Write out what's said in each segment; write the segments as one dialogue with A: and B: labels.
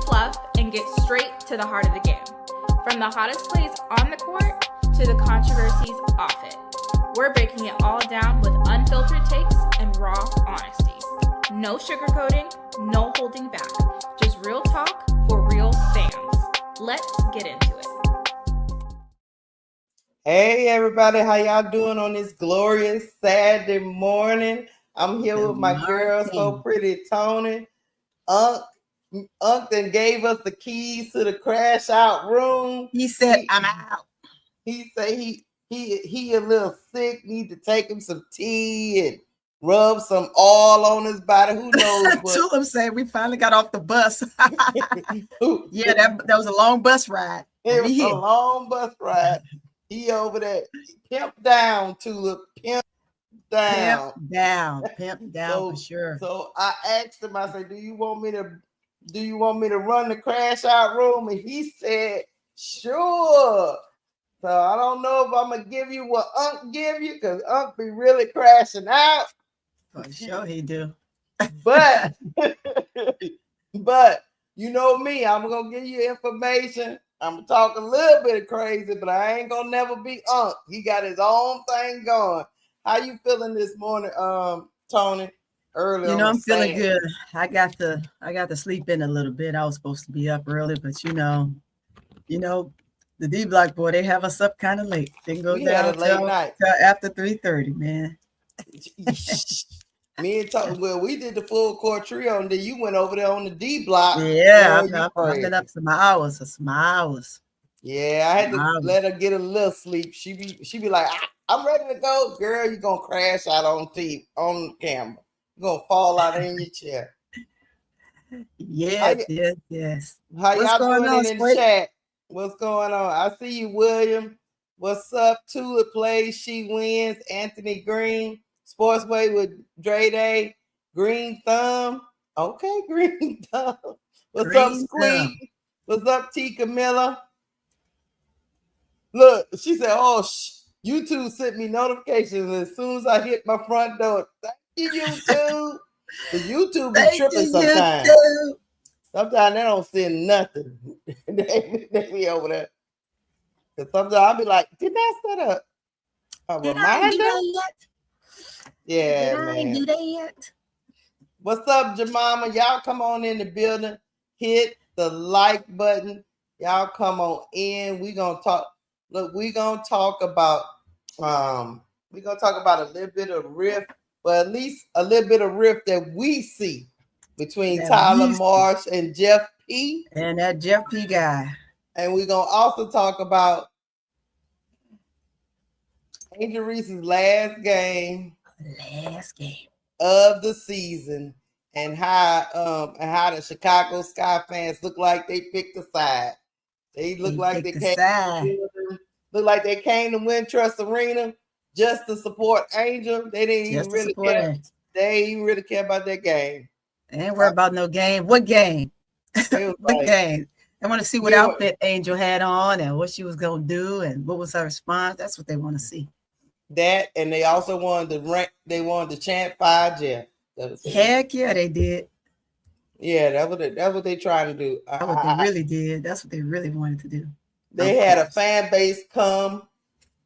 A: fluff and get straight to the heart of the game. From the hottest plays on the court to the controversies off it. We're breaking it all down with unfiltered takes and raw honesty. No sugarcoating, no holding back. Just real talk for real fans. Let's get into it.
B: Hey everybody, how y'all doing on this glorious Saturday morning? I'm here with my girl, so pretty Tony. Unc then gave us the keys to the crash out room.
C: He said, I'm out.
B: He said he a little sick, need to take him some tea and rub some oil on his body. Who knows what?
C: Tulip said we finally got off the bus. Yeah, that was a long bus ride.
B: It was a long bus ride. He over there. Pimp down, Tulip. Pimp down.
C: Pimp down for sure.
B: So I asked him, I said, do you want me to run the crash out room? And he said, sure. So I don't know if I'm gonna give you what Unc give you, because Unc be really crashing out.
C: For sure he do.
B: But you know me, I'm gonna give you information. I'm gonna talk a little bit of crazy, but I ain't gonna never be Unc. He got his own thing going. How you feeling this morning, Tony? Early,
C: I'm feeling good. I got to sleep in a little bit. I was supposed to be up early, but you know, the D Block boy, they have us up kind of late. They go down till after 3:30, man.
B: Me and Tony, well, we did the full court trio, and then you went over there on the D Block.
C: Yeah, I've been up some hours.
B: Yeah, I had to let her get a little sleep. She be like, I'm ready to go. Girl, you're going to crash out on camera. You're going to fall out in your chair.
C: Yes.
B: How y'all doing in the chat? What's going on? I see you, William. What's up? Tulip plays, she wins. Anthony Green. Sportsway with Dre Day. Green Thumb. Okay, Green Thumb. What's up, Squeak? What's up, T. Camilla? Look, she said, YouTube sent me notifications as soon as I hit my front door. Thank you, YouTube. The YouTube be tripping sometimes. Sometimes they don't send nothing. they be over there. Because sometimes I'll be like, didn't I set up a reminder? Yeah, man.
C: Do that.
B: What's up, Jemima? Y'all come on in the building. Hit the like button. Y'all come on in. We're gonna talk. Look, we're gonna talk about a little bit of rift, but at least a little bit of rift that we see between Tyler Marsh and Jeff P.
C: And that Jeff P guy. And
B: we're gonna also talk about Angel Reese's last game of the season, and how the Chicago Sky fans look like they picked a side. They look like they came to Wintrust Arena just to support Angel. They didn't even really care. They didn't really care about that game.
C: They ain't worried about no game. What game? What game? They want to see what outfit Angel had on and what she was gonna do and what was her response. That's what they want to see.
B: That, and they also wanted to chant fire Jeff.
C: Heck yeah, they did.
B: Yeah, that's what they trying to do.
C: That's what they really did. That's what they really wanted to do.
B: They had a fan base come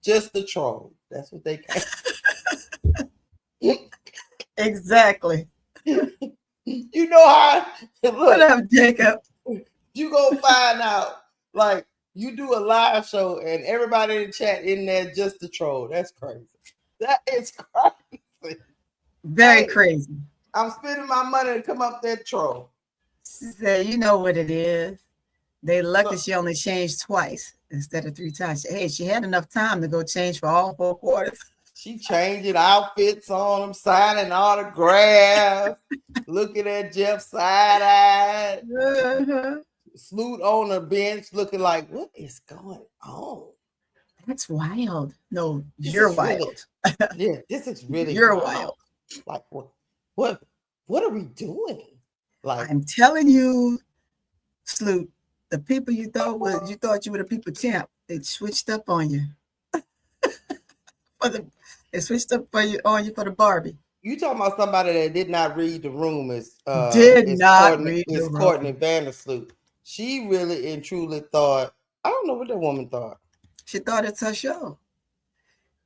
B: just to troll. That's what they came.
C: Exactly.
B: You know how? Look,
C: what up, Jacob?
B: You go find out, like, you do a live show and everybody in the chat in there just to troll. That's crazy. That is crazy.
C: Very crazy.
B: I'm spending my money to come up there troll.
C: You know what it is. They lucky she only changed twice instead of 3 times. Hey, she had enough time to go change for all 4 quarters.
B: She changing outfits on them, signing autographs, looking at Jeff side-eyed. Sloot on the bench looking like, what is going on?
C: That's wild. No, you're wild.
B: Yeah, this is really
C: you're wild.
B: Like, what are we doing? Like,
C: I'm telling you, Sloot, the people you thought you were the people champ, they switched up on you. They switched up on you for the Barbie.
B: You talking about somebody that did not read the room? Is
C: Courtney
B: Vandersloot. she really and truly thought, I don't know what that woman thought.
C: She thought it's her show.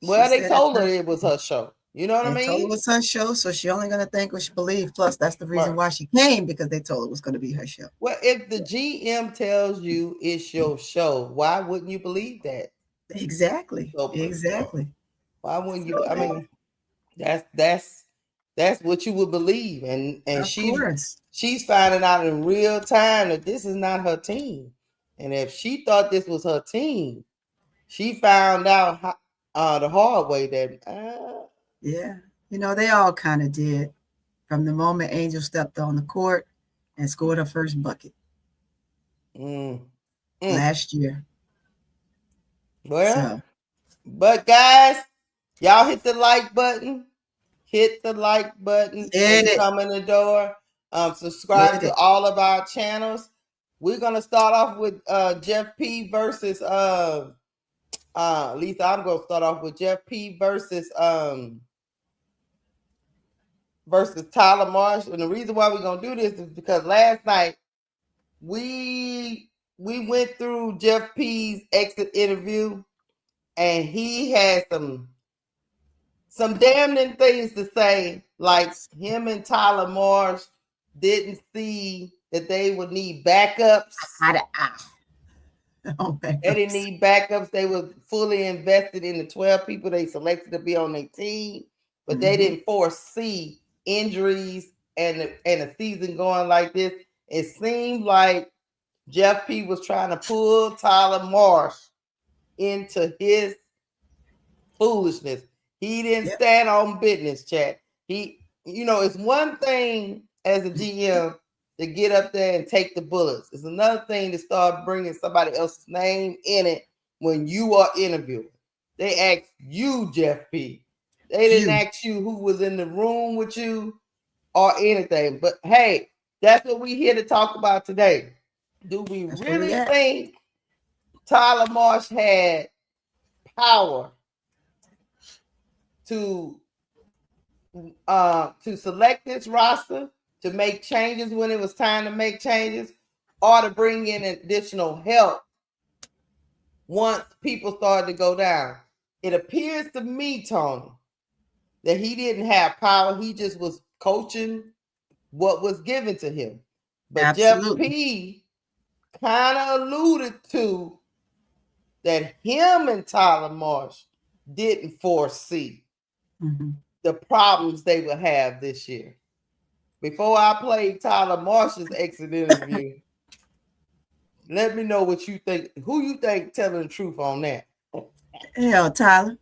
B: Well, they told her it was her show. You know what I mean?
C: Told her it was her show, so she only going to think what she believed. Plus, that's the reason why she came, because they told her it was going to be her show.
B: Well, if the GM tells you it's your show, why wouldn't you believe that?
C: Exactly. Exactly.
B: Why wouldn't you? I mean, that's what you would believe, and she's finding out in real time that this is not her team, and if she thought this was her team, she found out the hard way that
C: yeah, you know, they all kind of did from the moment Angel stepped on the court and scored her first bucket last year.
B: Well, but guys, y'all hit the like button. Hit the like button and come in the door. Subscribe to all of our channels. We're gonna start off with Jeff P versus Lisa. I'm gonna start off with Jeff P versus Tyler Marsh. And the reason why we're gonna do this is because last night we went through Jeff P's exit interview, and he had some damning things to say, like him and Tyler Marsh didn't see that they would need backups. They didn't need backups. They were fully invested in the 12 people they selected to be on their team, but they didn't foresee injuries and a season going like this. It seemed like Jeff P was trying to pull Tyler Marsh into his foolishness. He didn't stand on business, chat. It's one thing as a GM to get up there and take the bullets. It's another thing to start bringing somebody else's name in it when you are interviewing. They asked you, Jeff P. They didn't ask you who was in the room with you or anything. But hey, that's what we're here to talk about today. Do we really think Tyler Marsh had power to select this roster, to make changes when it was time to make changes, or to bring in additional help once people started to go down? It appears to me, Tony, that he didn't have power. He just was coaching what was given to him. But Jeff P kind of alluded to that him and Tyler Marsh didn't foresee the problems they would have this year. Before I played Tyler Marsh's exit interview, let me know what you think. Who you think telling the truth on that?
C: Hell, Tyler.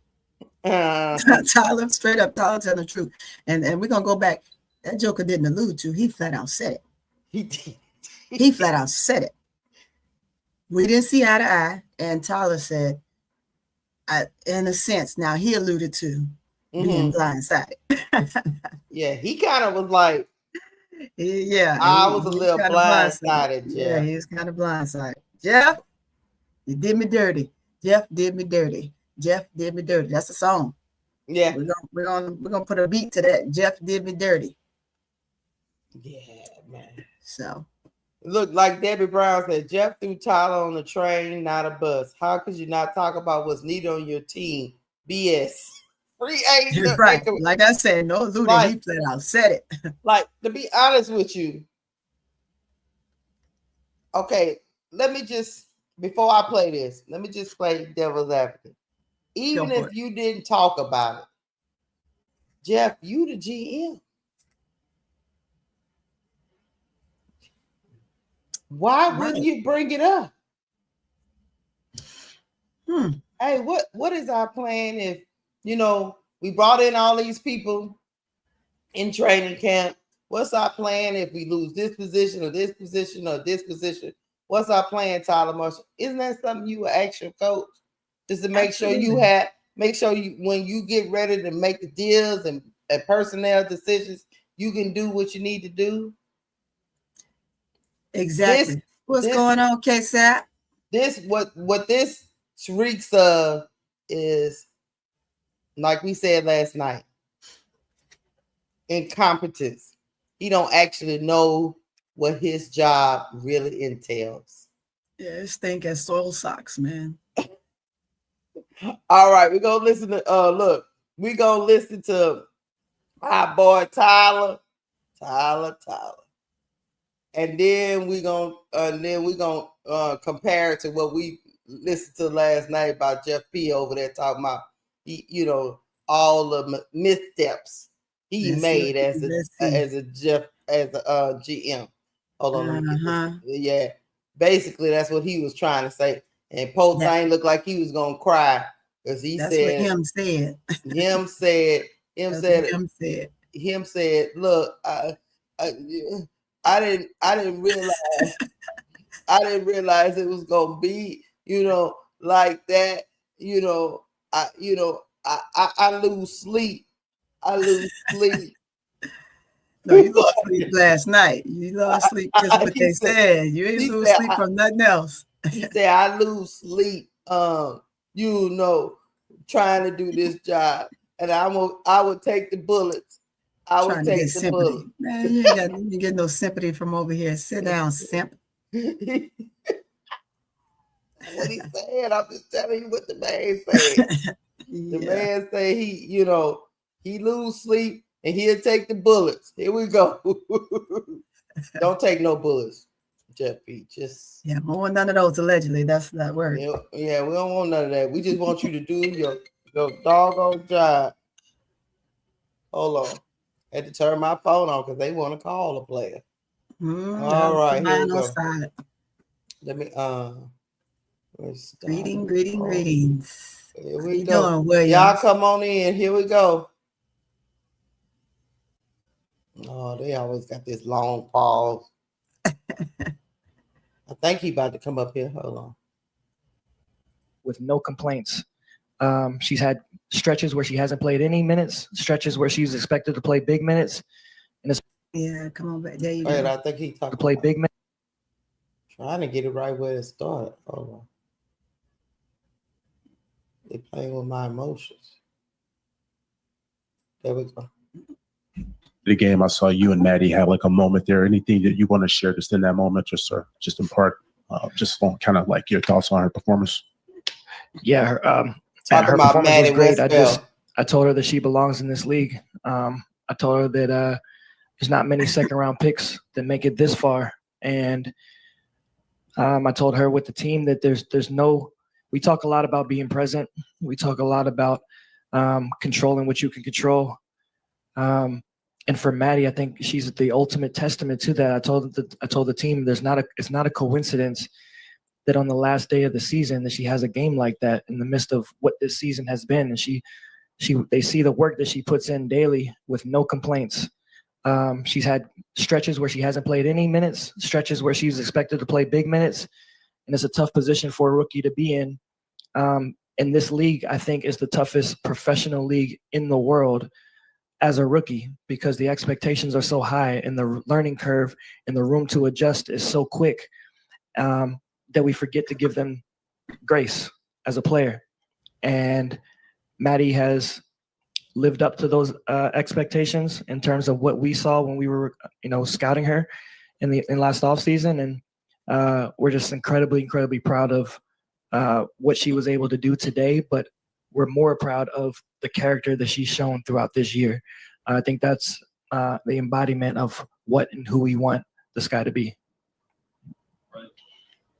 C: Tyler, straight up, Tyler telling the truth. And we're going to go back. That Joker didn't allude to. He flat out said it.
B: He did.
C: He flat out said it. We didn't see eye to eye. And Tyler said, in a sense, now he alluded to being blindsided.
B: Yeah, he kind of was like,
C: I
B: was a little blindsided.
C: Yeah, he was kind of blindsided. Jeff, you did me dirty. Jeff did me dirty. Jeff did me dirty. That's a song.
B: Yeah,
C: we're gonna put a beat to that. Jeff did me dirty.
B: Yeah, man.
C: So
B: look, like Debbie Brown said, Jeff threw Tyler on the train, not a bus. How could you not talk about what's needed on your team? BS. Free agent.
C: Right. Like I said, no alluding. He flat out said it.
B: Like, to be honest with you, okay, let me just, before I play this, let me just play devil's advocate. Even if you didn't talk about it, Jeff, you the GM. Why wouldn't you bring it up? Hey, what is our plan if, we brought in all these people in training camp? What's our plan if we lose this position or this position or this position? What's our plan, Tyler Marsh? Isn't that something you would ask your coach? Just to make sure when you get ready to make the deals and personnel decisions, you can do what you need to do.
C: Exactly. What's going on, K-Sap?
B: What this reeks of is, like we said last night, incompetence. He don't actually know what his job really entails.
C: Yeah, it stink as soil socks, man.
B: All right, we're gonna listen to we're gonna listen to our boy Tyler. And then we're gonna compare it to what we listened to last night about Jeff P over there talking about all the missteps he made as a GM. Hold on, let me get this. Yeah, basically that's what he was trying to say. And Poe thing looked like he was gonna cry because
C: that's what him said.
B: Him said, look, I didn't realize it was gonna be like that. I lose sleep.
C: No, you lost sleep last night. You lost sleep because what they said. You ain't lose sleep from nothing else.
B: He said, I lose sleep, trying to do this job. And I would take the bullets. I would take the bullets.
C: Man, you ain't get no sympathy from over here. Sit down, simp.
B: What he said, I'm just telling you what the man said. The man said he lose sleep and he'll take the bullets. Here we go. Don't take no bullets, Jeff P. Just
C: we don't want none of those. Allegedly, that's that word.
B: Yeah, we don't want none of that. We just want you to do your doggone job. Hold on, I had to turn my phone on because they want to call a player. All right, here we go. Let me
C: Greetings.
B: Here we go. Y'all come on in. Here we go. Oh, they always got this long pause. I think he about to come up here. Hold on.
D: With no complaints. She's had stretches where she hasn't played any minutes, stretches where she's expected to play big minutes. And
C: come on back. There you go.
B: I think he talked
D: to play big minutes.
B: Trying to get it right where it started. Hold on. They playing with my emotions. There we go.
E: The game, I saw you and Maddie have like a moment there. Anything that you want to share just in that moment, just in part, just on kind of like your thoughts on her performance?
D: Yeah, her performance was great. I told her that she belongs in this league. I told her that there's not many second round picks that make it this far, and I told her with the team that there's no. We talk a lot about being present. We talk a lot about controlling what you can control. And for Maddie, I think she's the ultimate testament to that. I told the team it's not a coincidence that on the last day of the season that she has a game like that in the midst of what this season has been. And they see the work that she puts in daily with no complaints. She's had stretches where she hasn't played any minutes, stretches where she's expected to play big minutes. And it's a tough position for a rookie to be in. And this league, I think, is the toughest professional league in the world as a rookie because the expectations are so high and the learning curve and the room to adjust is so quick that we forget to give them grace as a player. And Maddie has lived up to those expectations in terms of what we saw when we were, scouting her in last offseason. And we're just incredibly proud of what she was able to do today, but we're more proud of the character that she's shown throughout this year. I think that's the embodiment of what and who we want this guy to be.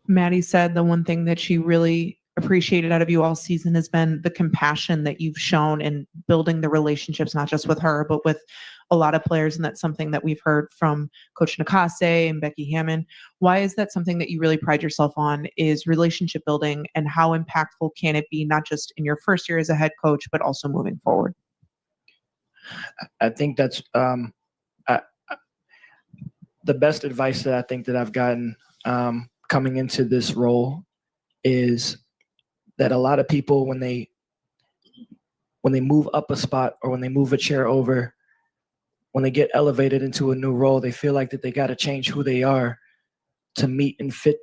F: Maddie said the one thing that she really appreciated out of you all season has been the compassion that you've shown in building the relationships, not just with her, but with a lot of players. And that's something that we've heard from Coach Nakase and Becky Hammond. Why is that something that you really pride yourself on, is relationship building, and how impactful can it be, not just in your first year as a head coach, but also moving forward?
D: I think that's the best advice that I think that I've gotten coming into this role is that a lot of people, when they move up a spot or when they move a chair over, when they get elevated into a new role, they feel like that they got to change who they are to meet and fit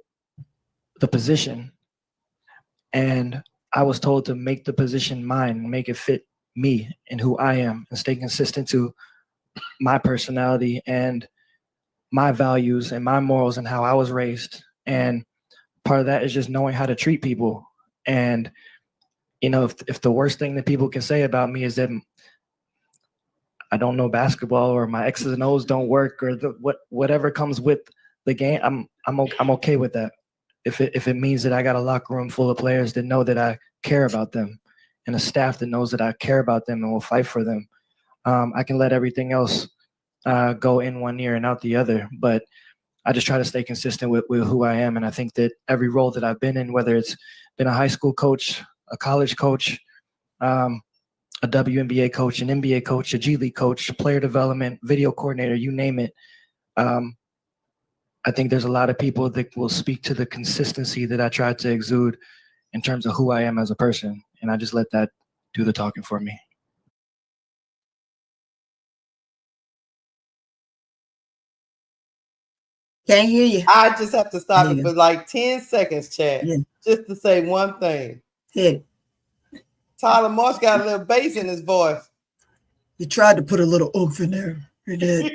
D: the position. And I was told to make the position mine, make it fit me and who I am, and stay consistent to my personality. And my values and my morals and how I was raised. And part of that is just knowing how to treat people. And, if the worst thing that people can say about me is that I don't know basketball or my X's and O's don't work or whatever comes with the game, I'm okay with that. If it means that I got a locker room full of players that know that I care about them and a staff that knows that I care about them and will fight for them, I can let everything else go in one ear and out the other. But I just try to stay consistent with who I am. And I think that every role that I've been in, whether it's been a high school coach, a college coach, a WNBA coach, an NBA coach, a G League coach, player development, video coordinator, you name it. I think there's a lot of people that will speak to the consistency that I try to exude in terms of who I am as a person. And I just let that do the talking for me.
C: Can't hear you.
B: I just have to stop it for like 10 seconds, Chad.
C: Yeah.
B: Just to say one thing.
C: Yeah.
B: Tyler Marsh got a little bass in his voice.
C: You tried to put a little oomph in there. He did.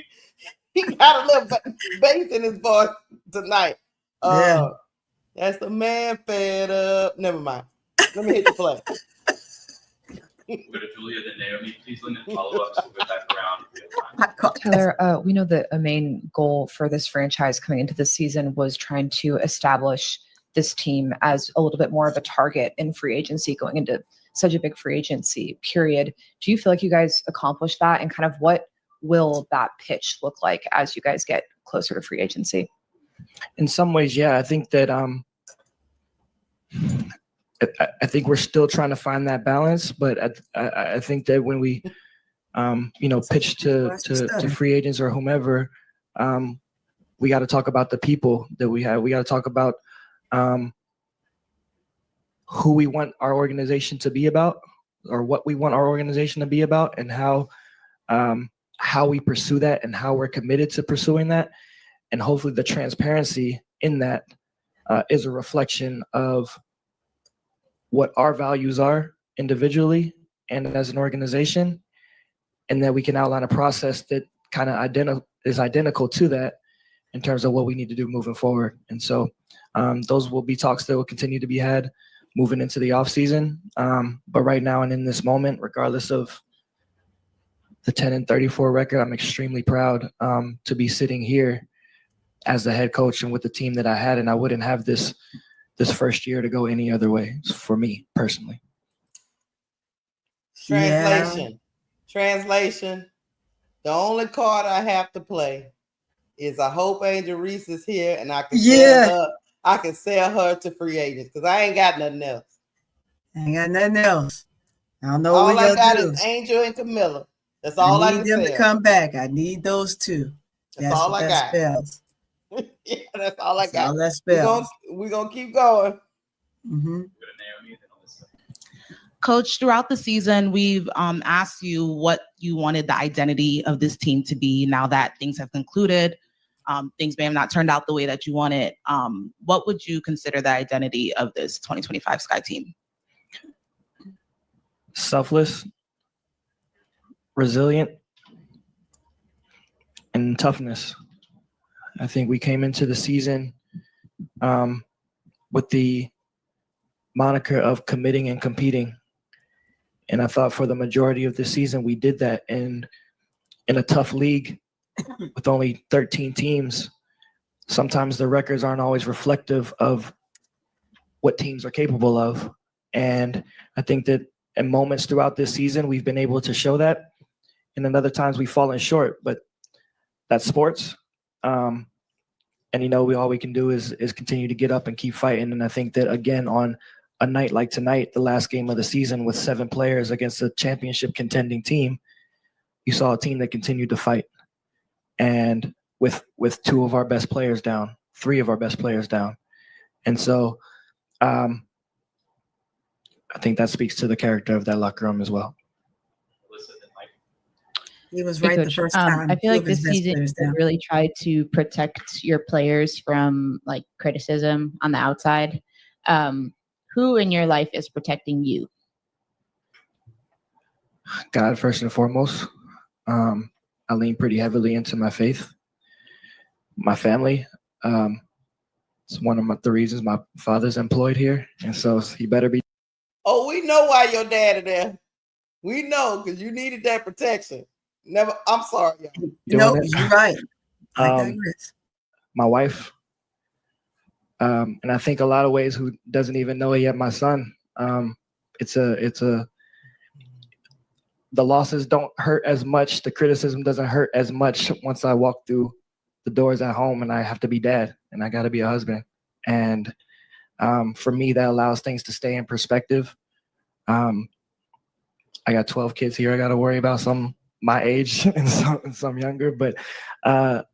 B: He got a little bass in his voice tonight.
C: Yeah.
B: That's the man fed up. Never mind. Let me hit the play.
G: We'll go to Julia, then Naomi. Please limit follow-ups. We'll go back around.
H: Tyler, we know that a main goal for this franchise coming into this season was trying to establish this team as a little bit more of a target in free agency going into such a big free agency period. Do you feel like you guys accomplished that? And kind of what will that pitch look like as you guys get closer to free agency?
D: In some ways, yeah. I think that I think we're still trying to find that balance, but I think that when we pitch to free agents or whomever, we got to talk about the people that we have. We got to talk about who we want our organization to be about, or what we want our organization to be about, and how we pursue that and how we're committed to pursuing that. And hopefully the transparency in that is a reflection of what our values are individually and as an organization, and that we can outline a process that kind of is identical to that in terms of what we need to do moving forward. And so those will be talks that will continue to be had moving into the off season. But right now and in this moment, regardless of the 10-34 record, I'm extremely proud to be sitting here as the head coach and with the team that I had. And I wouldn't have this first year to go any other way for me personally.
B: Translation. The only card I have to play is I hope Angel Reese is here and I can sell her to free agents because I ain't got nothing else.
C: I don't know
B: all
C: what
B: I got
C: do.
B: is Angel and Camilla. That's all I can
C: need them
B: sell.
C: to come back. I need those two.
B: That's all I got.
C: Spells.
B: Yeah, that's all I got.
C: All that spells.
B: We're gonna keep going.
C: Mm-hmm.
I: Coach, throughout the season, we've asked you what you wanted the identity of this team to be now that things have concluded. Things may have not turned out the way that you wanted. What would you consider the identity of this 2025 Sky team?
D: Selfless, resilient, and toughness. I think we came into the season with the moniker of committing and competing. And I thought for the majority of the season, we did that. And in a tough league with only 13 teams, sometimes the records aren't always reflective of what teams are capable of. And I think that in moments throughout this season, we've been able to show that. And then other times we've fallen short, but that's sports. And, all we can do is continue to get up and keep fighting. And I think that, again, on a night like tonight, the last game of the season with 7 players against a championship contending team, you saw a team that continued to fight. And with 2 of our best players down, 3 of our best players down. And so I think that speaks to the character of that locker room as well.
C: He was right the first time.
J: I feel like this season you really tried to protect your players from criticism on the outside. Who in your life is protecting you?
D: God, first and foremost. I lean pretty heavily into my faith. My family. It's one of the reasons my father's employed here, and so he better be.
B: Oh, we know why your daddy there. We know because you needed that protection. Never. I'm sorry, y'all.
C: No, you're right. I digress.
D: My wife, and I think a lot of ways who doesn't even know it yet. My son. The losses don't hurt as much. The criticism doesn't hurt as much once I walk through the doors at home and I have to be dad and I got to be a husband. And for me, that allows things to stay in perspective. I got 12 kids here. I got to worry about some my age and some younger. But no,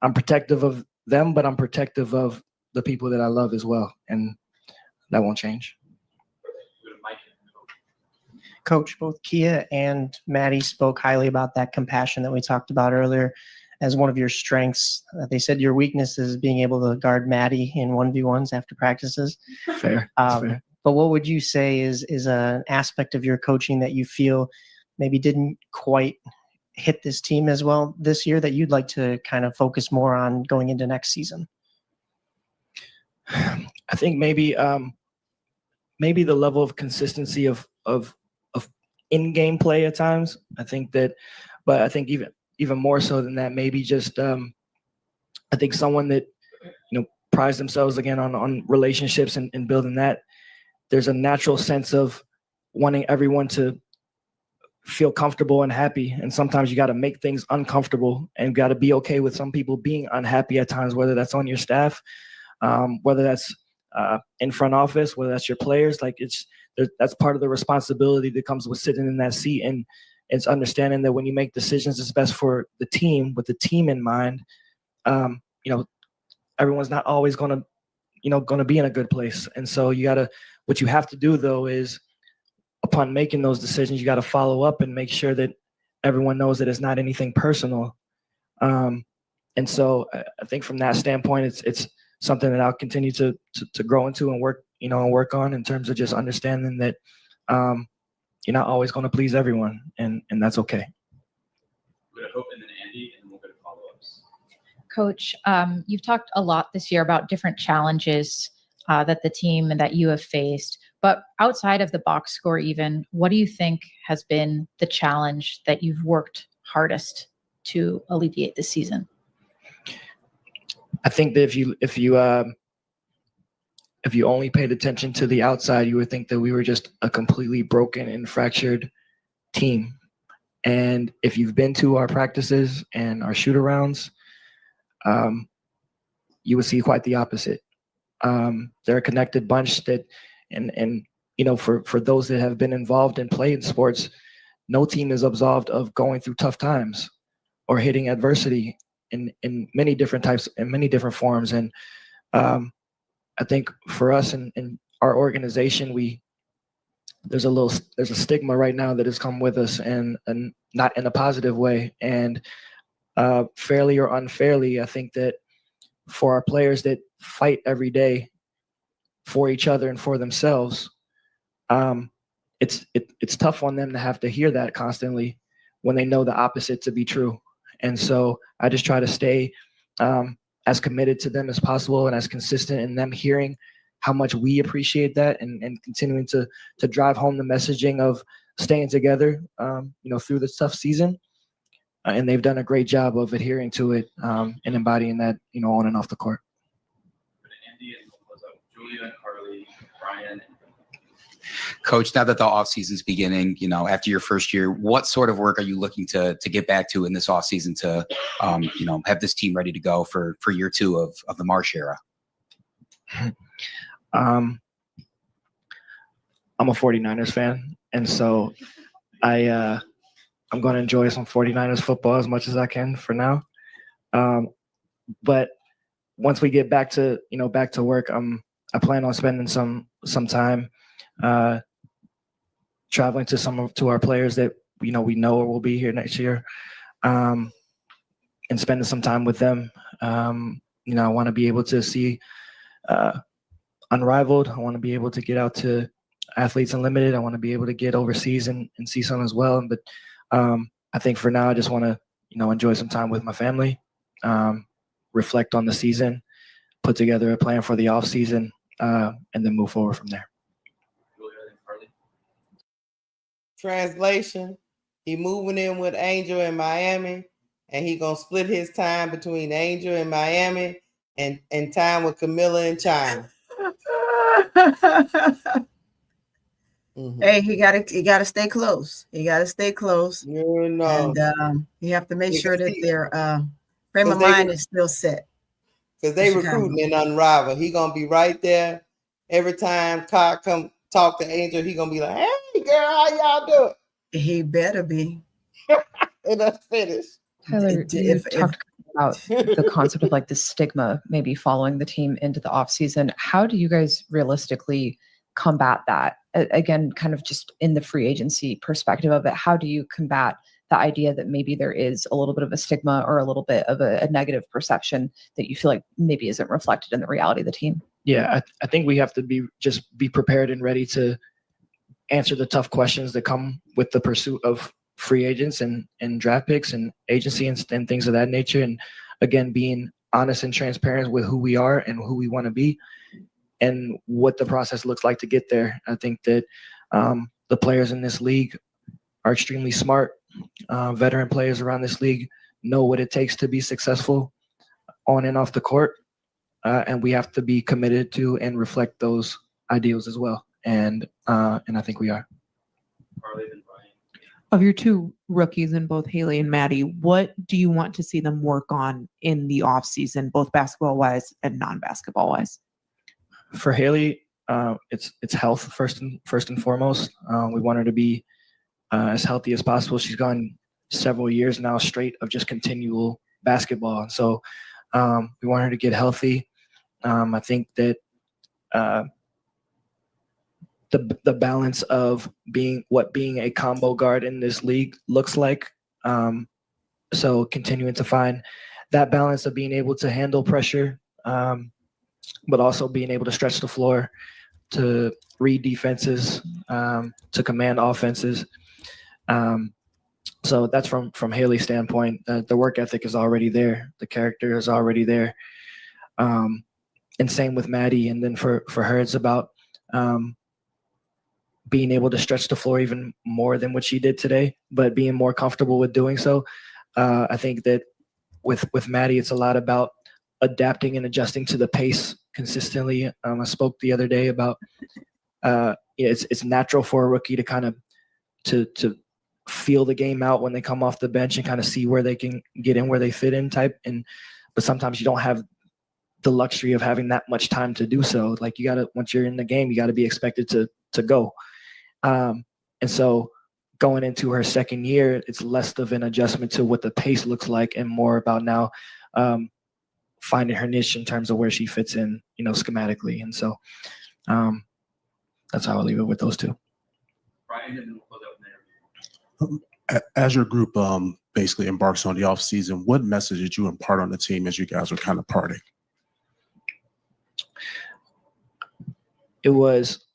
D: I'm protective of them, but I'm protective of the people that I love as well. And that won't change.
K: Coach, both Kia and Maddie spoke highly about that compassion that we talked about earlier as one of your strengths. They said your weakness is being able to guard Maddie in 1v1s after practices.
D: Fair. Fair.
K: But what would you say is an aspect of your coaching that you feel maybe didn't quite hit this team as well this year that you'd like to kind of focus more on going into next season?
D: I think maybe the level of consistency of in-game play at times. I think that, but I think even more so than that, maybe just I think someone that prides themselves again on relationships and building that. There's a natural sense of wanting everyone to feel comfortable and happy, and sometimes you got to make things uncomfortable and got to be okay with some people being unhappy at times, whether that's on your staff, whether that's in front office, whether that's your players. Like that's part of the responsibility that comes with sitting in that seat, and it's understanding that when you make decisions, it's best for the team with the team in mind. Everyone's not always going to be in a good place, and so what you have to do though is, upon making those decisions, you got to follow up and make sure that everyone knows that it's not anything personal. And so I think from that standpoint, it's something that I'll continue to grow into and work on in terms of just understanding that you're not always going to please everyone, and that's okay.
G: We'll go to Hope and then Andy, and then we'll go to follow-ups.
J: Coach, you've talked a lot this year about different challenges that the team and that you have faced. But outside of the box score even, what do you think has been the challenge that you've worked hardest to alleviate this season?
D: I think that if you only paid attention to the outside, you would think that we were just a completely broken and fractured team. And if you've been to our practices and our shoot-arounds, you would see quite the opposite. They're a connected bunch that, and for those that have been involved in playing sports, no team is absolved of going through tough times or hitting adversity in many different types, in many different forms. And I think for us and our organization, there's a stigma right now that has come with us, and not in a positive way. And fairly or unfairly, I think that for our players that fight every day for each other and for themselves, it's tough on them to have to hear that constantly when they know the opposite to be true. And so I just try to stay as committed to them as possible and as consistent in them hearing how much we appreciate that, and continuing to drive home the messaging of staying together, through this tough season. And they've done a great job of adhering to it and embodying that, on and off the court.
G: Andy, and we'll close up. Julia and Carly, Brian.
L: Coach, now that the off season's beginning, after your first year, what sort of work are you looking to get back to in this off season to, have this team ready to go for year two of the Marsh era?
D: I'm a 49ers fan, and so I'm going to enjoy some 49ers football as much as I can for now. But once we get back to work, I plan on spending some time traveling to our players that we know will be here next year, and spending some time with them. I want to be able to see Unrivaled. I want to be able to get out to Athletes Unlimited. I want to be able to get overseas and see some as well. But I think for now, I just want to enjoy some time with my family reflect on the season, put together a plan for the off season, and then move forward from there.
B: Translation: he moving in with Angel in Miami, and he gonna split his time between Angel in Miami and time with Camilla and China.
C: Hey, he gotta stay close. He gotta stay close.
B: You know.
C: And you have to make sure that their frame of mind is still set.
B: Because they recruiting in Unrivaled. He gonna be right there. Every time Kai come talk to Angel, he gonna be like, "Hey girl, how y'all doing?"
C: He better be.
B: And that's finished.
H: Tyler, you talked about the concept of like the stigma maybe following the team into the off season. How do you guys realistically combat that? Again, kind of just in the free agency perspective of it, how do you combat the idea that maybe there is a little bit of a stigma or a little bit of a negative perception that you feel like maybe isn't reflected in the reality of the team?
D: Yeah, I think we have to be prepared and ready to answer the tough questions that come with the pursuit of free agents and draft picks and agency and things of that nature. And again, being honest and transparent with who we are and who we want to be and what the process looks like to get there. I think that the players in this league are extremely smart. Veteran players around this league know what it takes to be successful on and off the court. And we have to be committed to and reflect those ideals as well. And I think we are.
F: Of your two rookies in both Haley and Maddie, what do you want to see them work on in the off season, both basketball wise and non-basketball wise?
D: For Haley, it's health first and foremost. We want her to be as healthy as possible. She's gone several years now straight of just continual basketball. And so we want her to get healthy. I think that the balance of being a combo guard in this league looks like. So continuing to find that balance of being able to handle pressure, but also being able to stretch the floor, to read defenses, to command offenses. So that's from Haley's standpoint. The work ethic is already there. The character is already there. And same with Maddie. And then for her, it's about being able to stretch the floor even more than what she did today, but being more comfortable with doing so. I think that with Maddie, it's a lot about adapting and adjusting to the pace consistently. I spoke the other day about it's natural for a rookie to kind of to feel the game out when they come off the bench and kind of see where they can get in, where they fit in type. But sometimes you don't have the luxury of having that much time to do so. Like you gotta, once you're in the game, you gotta be expected to go. And so going into her second year, it's less of an adjustment to what the pace looks like and more about now finding her niche in terms of where she fits in, schematically. And so that's how I'll leave it with those two.
G: Brian, and then we'll close out there.
E: As your group basically embarks on the off season, what message did you impart on the team as you guys were kind of parting?
D: It was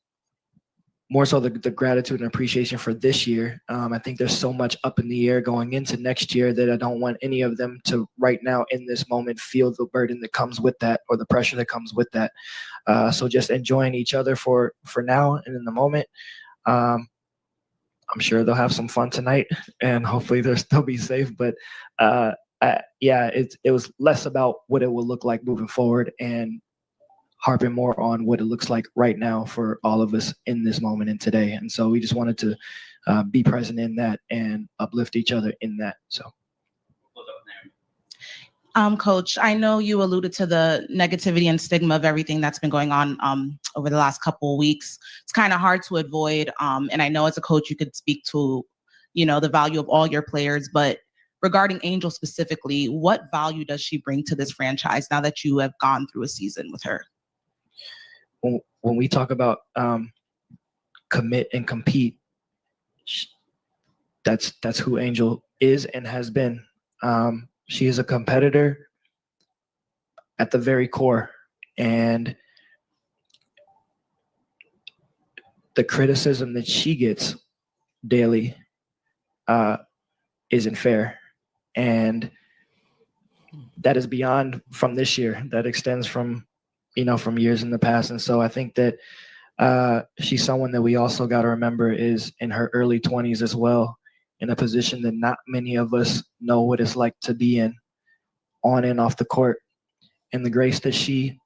D: more so the gratitude and appreciation for this year. I think there's so much up in the air going into next year that I don't want any of them to right now in this moment feel the burden that comes with that or the pressure that comes with that. So just enjoying each other for now and in the moment. I'm sure they'll have some fun tonight and hopefully they'll be safe. But it was less about what it will look like moving forward and harping more on what it looks like right now for all of us in this moment and today. And so we just wanted to be present in that and uplift each other in that. So.
I: Coach, I know you alluded to the negativity and stigma of everything that's been going on over the last couple of weeks. It's kind of hard to avoid. And I know as a coach, you could speak to, the value of all your players, but regarding Angel specifically, what value does she bring to this franchise now that you have gone through a season with her?
D: When we talk about commit and compete, that's who Angel is and has been. She is a competitor at the very core, and the criticism that she gets daily isn't fair. And that is beyond from this year. That extends from, from years in the past. And so I think that she's someone that we also got to remember is in her early 20s as well, in a position that not many of us know what it's like to be in, on and off the court. And the grace that she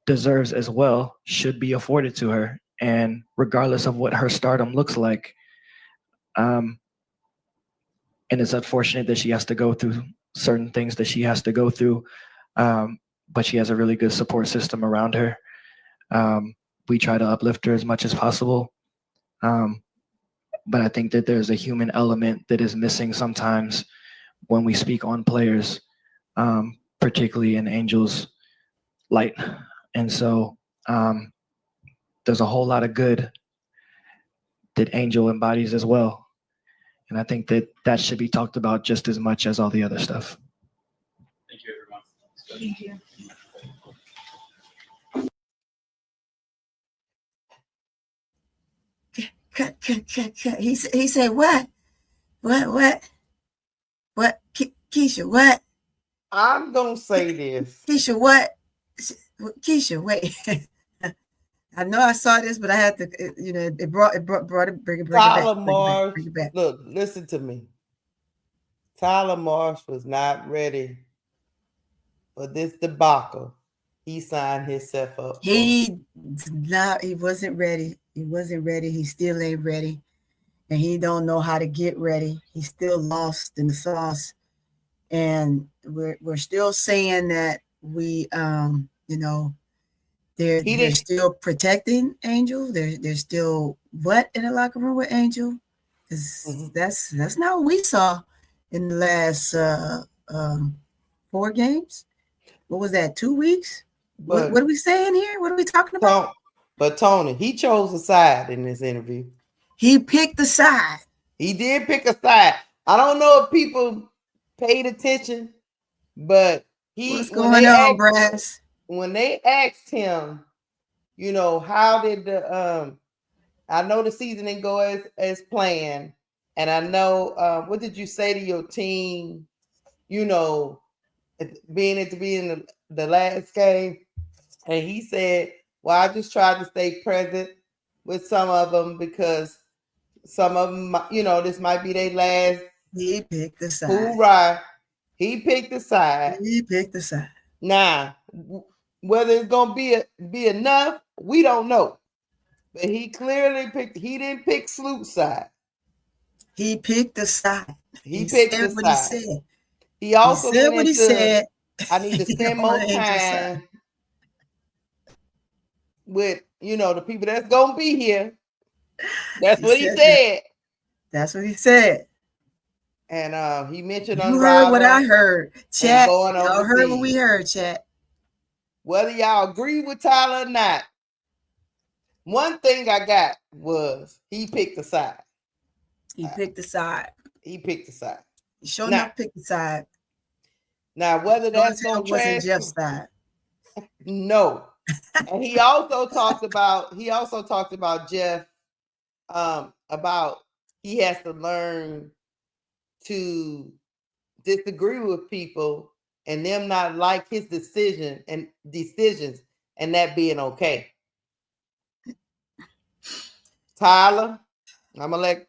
D: deserves as well should be afforded to her. And regardless of what her stardom looks like, and it's unfortunate that she has to go through certain things that she has to go through, but she has a really good support system around her. We try to uplift her as much as possible. But I think that there's a human element that is missing sometimes when we speak on players, particularly in Angel's light. And so there's a whole lot of good that Angel embodies as well. And I think that that should be talked about just as much as all the other stuff.
G: Thank you, everyone.
J: Thank you.
C: Cut. He said, what? Keisha, what?
B: I'm going to say this.
C: Keisha, what? Keisha, wait. I know I saw this, but I had to, it brought it back.
B: Tyler Marsh, look, listen to me. Tyler Marsh was not ready for this debacle. He signed himself up.
C: He wasn't ready. He wasn't ready. He still ain't ready. And he don't know how to get ready. He's still lost in the sauce. And we're still saying that we they're still protecting Angel. They're still in the locker room with Angel? Because that's not what we saw in the last 4 games. What was that, 2 weeks? What are we saying here? What are we talking about?
B: But Tony, he chose a side in this interview.
C: He picked a side.
B: He did pick a side. I don't know if people paid attention, but
C: what's going on, Brass?
B: When they asked him, how did I know the season didn't go as planned, and I know what did you say to your team? Being in the last game, and he said, "Well, I just tried to stay present with some of them because some of them, this might be their last."
C: He picked the side.
B: Hoorah! He picked the side.
C: He picked the side.
B: Now, whether it's gonna be enough, we don't know. But he clearly picked. He didn't pick Sloop's side.
C: He picked the side.
B: He picked the
C: what
B: side.
C: He said.
B: He also
C: said what he said.
B: I need to spend more time with the people that's gonna be here. That's what he said.
C: That's what he said.
B: And he mentioned
C: you heard what I heard. Chat. Y'all heard what we heard, chat.
B: Whether y'all agree with Tyler or not, one thing I got was he picked the side.
C: He picked the side.
B: He picked the side.
C: He sure enough picked the side.
B: Now, whether that's going to
C: wasn't Jeff's side.
B: No. And he also talked about Jeff, about he has to learn to disagree with people and them not like his decisions and that being okay. Tyler, I'm gonna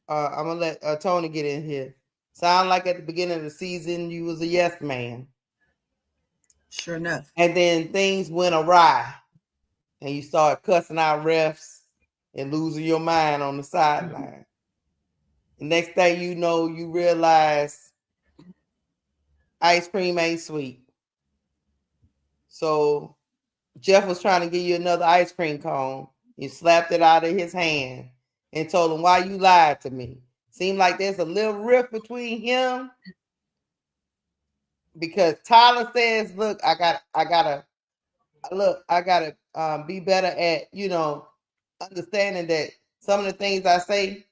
B: let Tony get in here. Sound like at the beginning of the season you was a yes man.
C: Sure enough.
B: And then things went awry, and you started cussing out refs and losing your mind on the sideline. The next thing you know, you realize ice cream ain't sweet. So Jeff was trying to give you another ice cream cone. You slapped it out of his hand and told him, "Why you lied to me?" Seemed like there's a little rift between him, because Tyler says, "Look, I gotta be better at understanding that some of the things I say,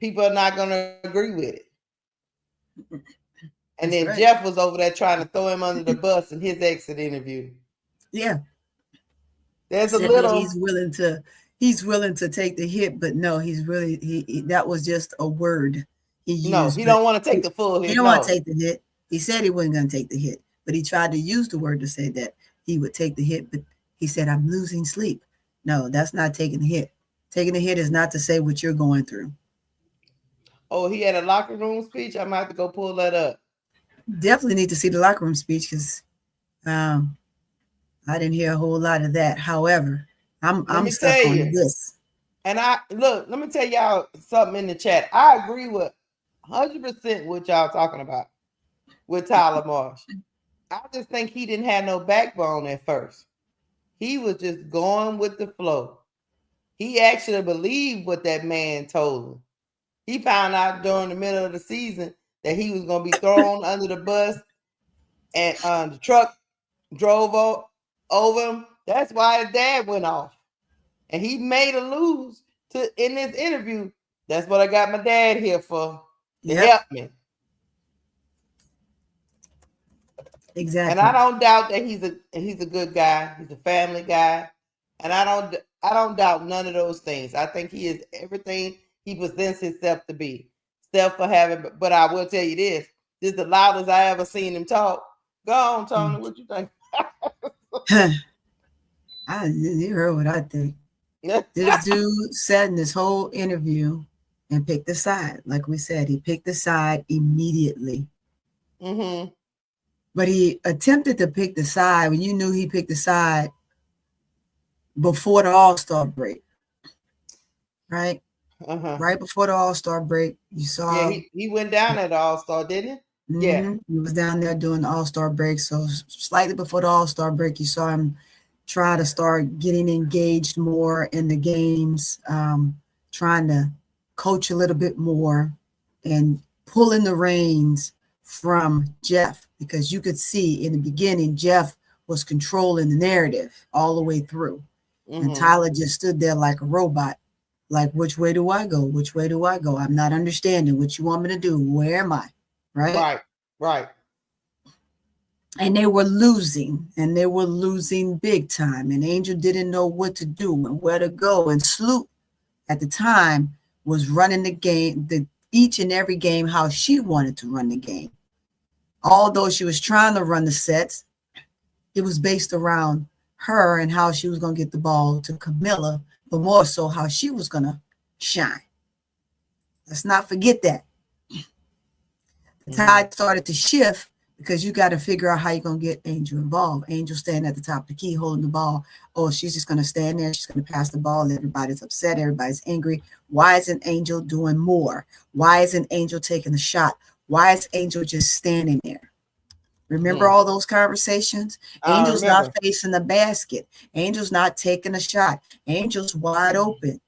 B: people are not gonna agree with it." And then Jeff was over there trying to throw him under the bus in his exit interview.
C: Yeah,
B: there's a little.
C: He's willing to take the hit, but no, that was just a word he used.
B: No, he don't want to take the full hit.
C: He don't want to take the hit. He said he wasn't going to take the hit, but he tried to use the word to say that he would take the hit, but he said, I'm losing sleep. No, that's not taking the hit. Taking the hit is not to say what you're going through.
B: Oh, he had a locker room speech? I might have to go pull that up.
C: Definitely need to see the locker room speech because I didn't hear a whole lot of that. However, I'm stuck on this.
B: And let me tell y'all something in the chat. I agree with 100% what y'all talking about with Tyler Marsh. I just think he didn't have no backbone at first. He was just going with the flow. He actually believed what that man told him. He found out during the middle of the season that he was going to be thrown under the bus, and the truck drove over him. That's why his dad went off. And he made a lose in this interview. That's what I got my dad here for, to help me.
C: Exactly.
B: And I don't doubt that he's a good guy. He's a family guy. And I don't doubt none of those things. I think he is everything he presents himself to be. Except for having, but I will tell you this is the loudest I ever seen him talk. Go on, Tony. What you think?
C: You heard what I think. This dude sat in this whole interview and picked a side. Like we said, he picked a side immediately.
B: Mm-hmm.
C: But he attempted to pick the side when you knew he picked the side before the All-Star break. Right?
B: Uh-huh.
C: Right before the All-Star break, you saw.
B: Yeah, he went down at the All-Star, didn't he?
C: Mm-hmm.
B: Yeah.
C: He was down there doing the All-Star break. So slightly before the All-Star break, you saw him try to start getting engaged more in the games, trying to coach a little bit more and pulling the reins from Jeff, because you could see in the beginning, Jeff was controlling the narrative all the way through. Mm-hmm. And Tyler just stood there like a robot, like, which way do I go? Which way do I go? I'm not understanding what you want me to do. Where am I? Right. And they were losing big time. And Angel didn't know what to do and where to go. And Sloop at the time was running the game, each and every game, how she wanted to run the game. Although she was trying to run the sets, it was based around her and how she was going to get the ball to Camilla, but more so how she was going to shine. Let's not forget that. The tide started to shift because you got to figure out how you're going to get Angel involved. Angel standing at the top of the key, holding the ball. Oh, she's just going to stand there. She's going to pass the ball. Everybody's upset. Everybody's angry. Why isn't Angel doing more? Why isn't Angel taking the shot? Why is Angel just standing there? Remember all those conversations? Angel's not facing the basket. Angel's not taking a shot. Angel's wide open.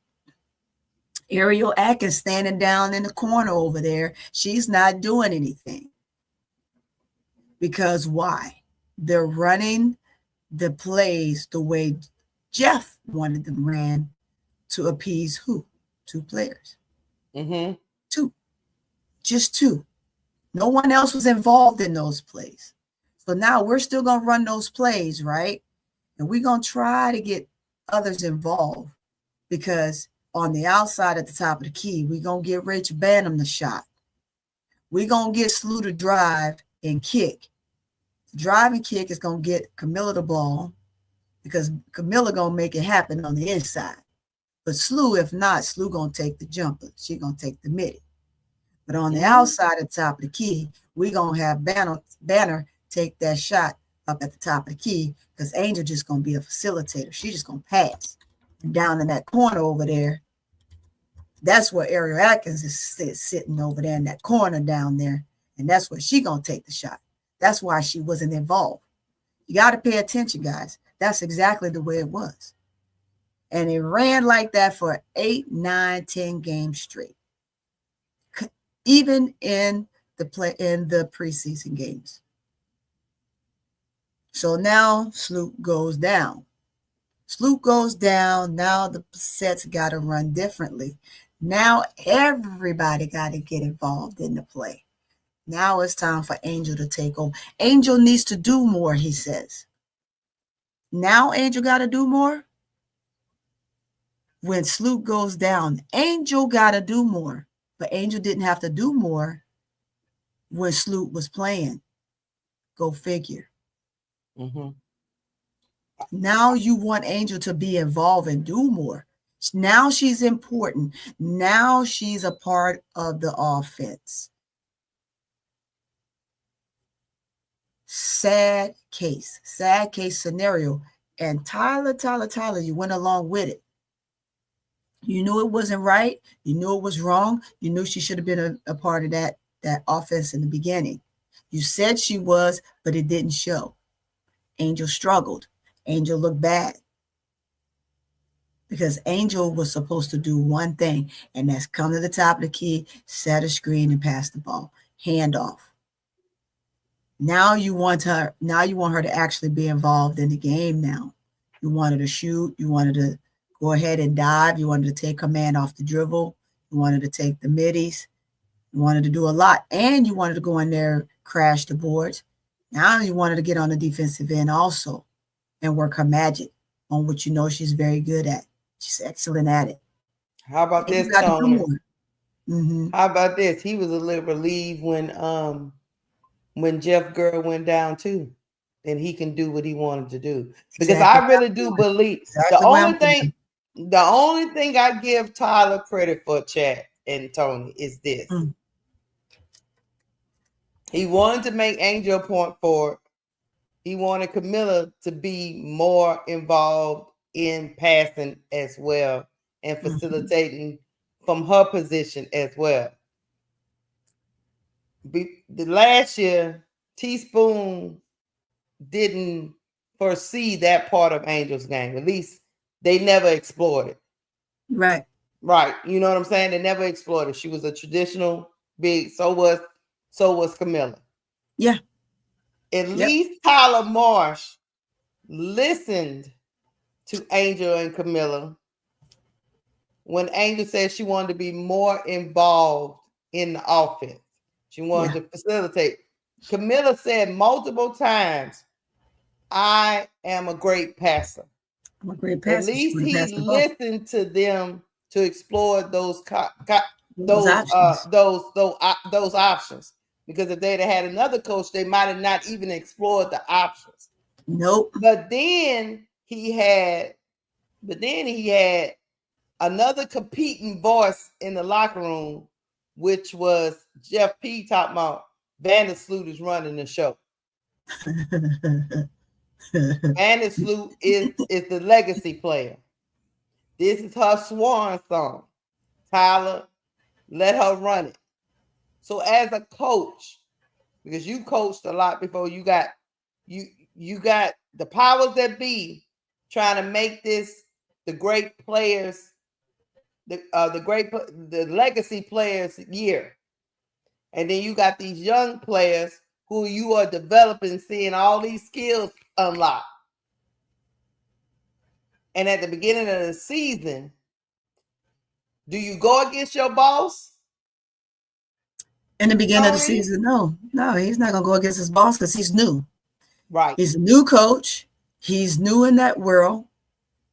C: Ariel Atkins standing down in the corner over there. She's not doing anything. Because why? They're running the plays the way Jeff wanted them ran to appease who? 2 players.
B: Mm-hmm.
C: 2. Just 2. No one else was involved in those plays. So now we're still going to run those plays, right? And we're going to try to get others involved because on the outside at the top of the key, we're going to get Rich Banham the shot. We're going to get Slew to drive and kick. The drive and kick is going to get Camilla the ball because Camilla going to make it happen on the inside. But Slew, if not, Slew going to take the jumper. She going to take the midi. But on the outside at the top of the key, we're going to have Banner take that shot up at the top of the key because Angel just going to be a facilitator. She's just going to pass. And down in that corner over there, that's where Ariel Atkins is sitting over there in that corner down there. And that's where she going to take the shot. That's why she wasn't involved. You got to pay attention, guys. That's exactly the way it was. And it ran like that for 8, 9, 10 games straight. Even in the preseason games. So now Sloop goes down. Sloop goes down. Now the sets got to run differently. Now everybody got to get involved in the play. Now it's time for Angel to take over. Angel needs to do more, he says. Now Angel got to do more. When Sloop goes down, Angel got to do more. But Angel didn't have to do more when Sloop was playing. Go figure.
B: Mm-hmm.
C: Now you want Angel to be involved and do more. Now she's important. Now she's a part of the offense. Sad case scenario. And Tyler, you went along with it. You knew it wasn't right. You knew it was wrong. You knew she should have been a part of that offense in the beginning. You said she was, but it didn't show. Angel struggled. Angel looked bad. Because Angel was supposed to do one thing, and that's come to the top of the key, set a screen, and pass the ball. Hand off. Now you want her to actually be involved in the game now. You want her to shoot. You want her to go ahead and dive. You wanted to take command off the dribble. You wanted to take the middies. You wanted to do a lot. And you wanted to go in there, crash the boards. Now you wanted to get on the defensive end also and work her magic on what you know she's very good at. She's excellent at it.
B: How about this, Tony?
C: Mm-hmm.
B: How about this? He was a little relieved when Jeff Girl went down too. Then he can do what he wanted to do. Because I really do believe the only thing I give Tyler credit for, Chant and Tony, is this. He wanted to make Angel a point forward. He wanted Camilla to be more involved in passing as well and facilitating from her position as well. The last year, Teaspoon didn't foresee that part of Angel's game. At least they never explored it.
C: Right.
B: You know what I'm saying? They never explored it. She was a traditional big. So was Camilla.
C: Yeah.
B: At least Tyler Marsh listened to Angel and Camilla when Angel said she wanted to be more involved in the offense. She wanted to facilitate. Camilla said multiple times, I am a great passer.
C: I'm a great passer.
B: At least he listened to them to explore those options. Because if they'd have had another coach, they might have not even explored the options.
C: Nope.
B: But then he had another competing voice in the locker room, which was Jeff P. talking about Vandersloot is running the show. Vandersloot is the legacy player. This is her swan song. Tyler, let her run it. So as a coach, because you coached a lot before, you got the powers that be trying to make this the great players, the legacy players year. And then you got these young players who you are developing, seeing all these skills unlock. And at the beginning of the season, do you go against your boss?
C: In the beginning of the season, no, he's not going to go against his boss because he's new.
B: Right.
C: He's a new coach. He's new in that world,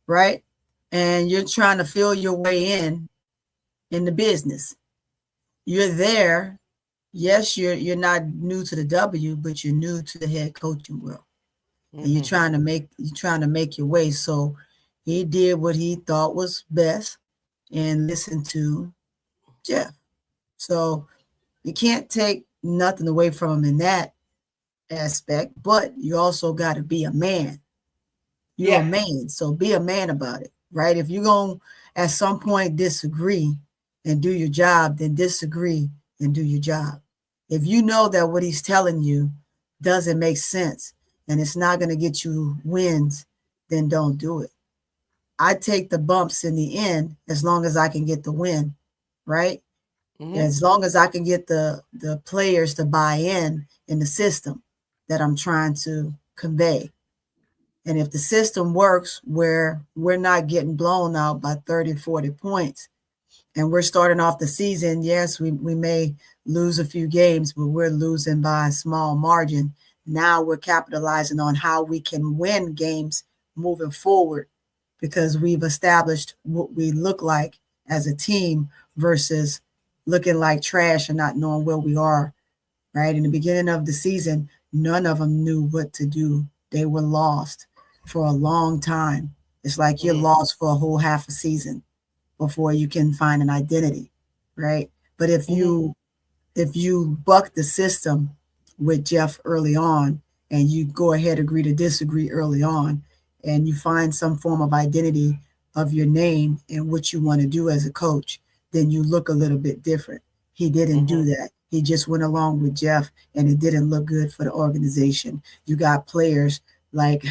C: right? And you're trying to feel your way in the business. You're there. Yes, you're not new to the W, but you're new to the head coaching world. And you're trying to make your way. So he did what he thought was best and listened to Jeff. So you can't take nothing away from him in that aspect, but you also got to be a man. You're a man, so be a man about it, right? If you're going to at some point disagree and do your job, then disagree and do your job. If you know that what he's telling you doesn't make sense and it's not going to get you wins, then don't do it. I take the bumps in the end as long as I can get the win, right? As long as I can get the players to buy in the system that I'm trying to convey. And if the system works where we're not getting blown out by 30, 40 points, and we're starting off the season, yes, we may lose a few games, but we're losing by a small margin. Now we're capitalizing on how we can win games moving forward because we've established what we look like as a team versus looking like trash and not knowing where we are, right? In the beginning of the season, none of them knew what to do. They were lost for a long time. It's like you're lost for a whole half a season before you can find an identity, right? But if you buck the system with Jeff early on, and you go ahead, agree to disagree early on, and you find some form of identity of your name and what you want to do as a coach, then you look a little bit different. He didn't do that. He just went along with Jeff, and it didn't look good for the organization. You got players like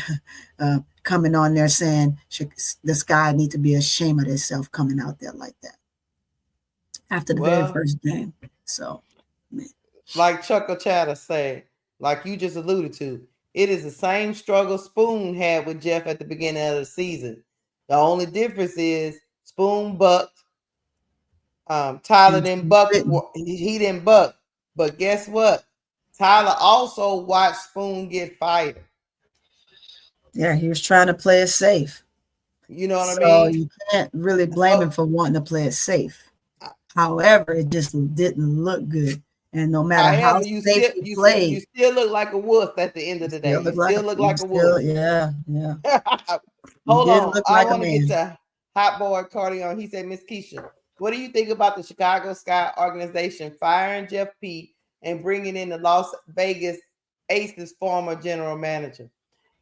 C: coming on there saying the Sky need to be ashamed of themselves coming out there like that after the very first game. So,
B: like Chuck or Chatter said, like you just alluded to, it is the same struggle Spoon had with Jeff at the beginning of the season. The only difference is Spoon bucked. Tyler didn't buck. He didn't buck. But guess what? Tyler also watched Spoon get fired.
C: Yeah, he was trying to play it safe.
B: You know what I mean?
C: So you can't really blame him for wanting to play it safe. However, it just didn't look good. And no matter how safe you played,
B: you still look like a wolf at the end of the day. You still look like a wolf.
C: Yeah.
B: Hold on. I want to get to Hot Boy Cardion. He said, Miss Keisha, what do you think about the Chicago Sky organization firing Jeff P and bringing in the Las Vegas Aces former general manager?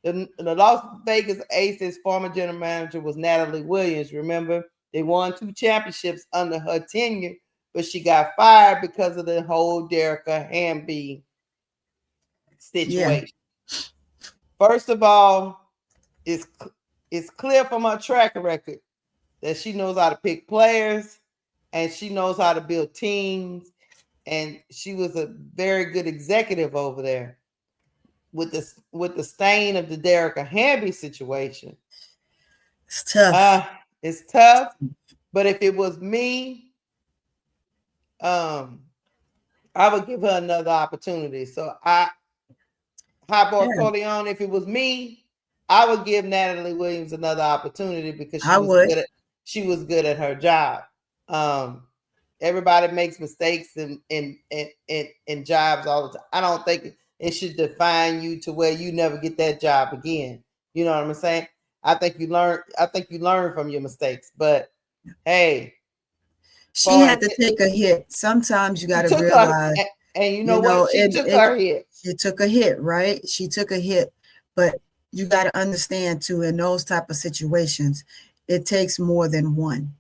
B: The Las Vegas Aces former general manager was Natalie Williams. Remember, they won 2 championships under her tenure, but she got fired because of the whole Derica Hamby situation. Yeah. First of all, it's clear from her track record that she knows how to pick players and she knows how to build teams, and she was a very good executive over there. With the stain of the Derica Hamby situation,
C: it's tough.
B: It's tough, but if it was me, I would give her another opportunity. So Hot Boy Corleone, if it was me, I would give Natalie Williams another opportunity because she was good at her job. Everybody makes mistakes in jobs all the time. I don't think it should define you to where you never get that job again. You know what I'm saying? I think you learn from your mistakes. But hey,
C: she had to take a hit. Sometimes you got to realize,
B: and you know what? She took her hit.
C: She took a hit, right? She took a hit. But you got to understand too, in those type of situations, it takes more than one.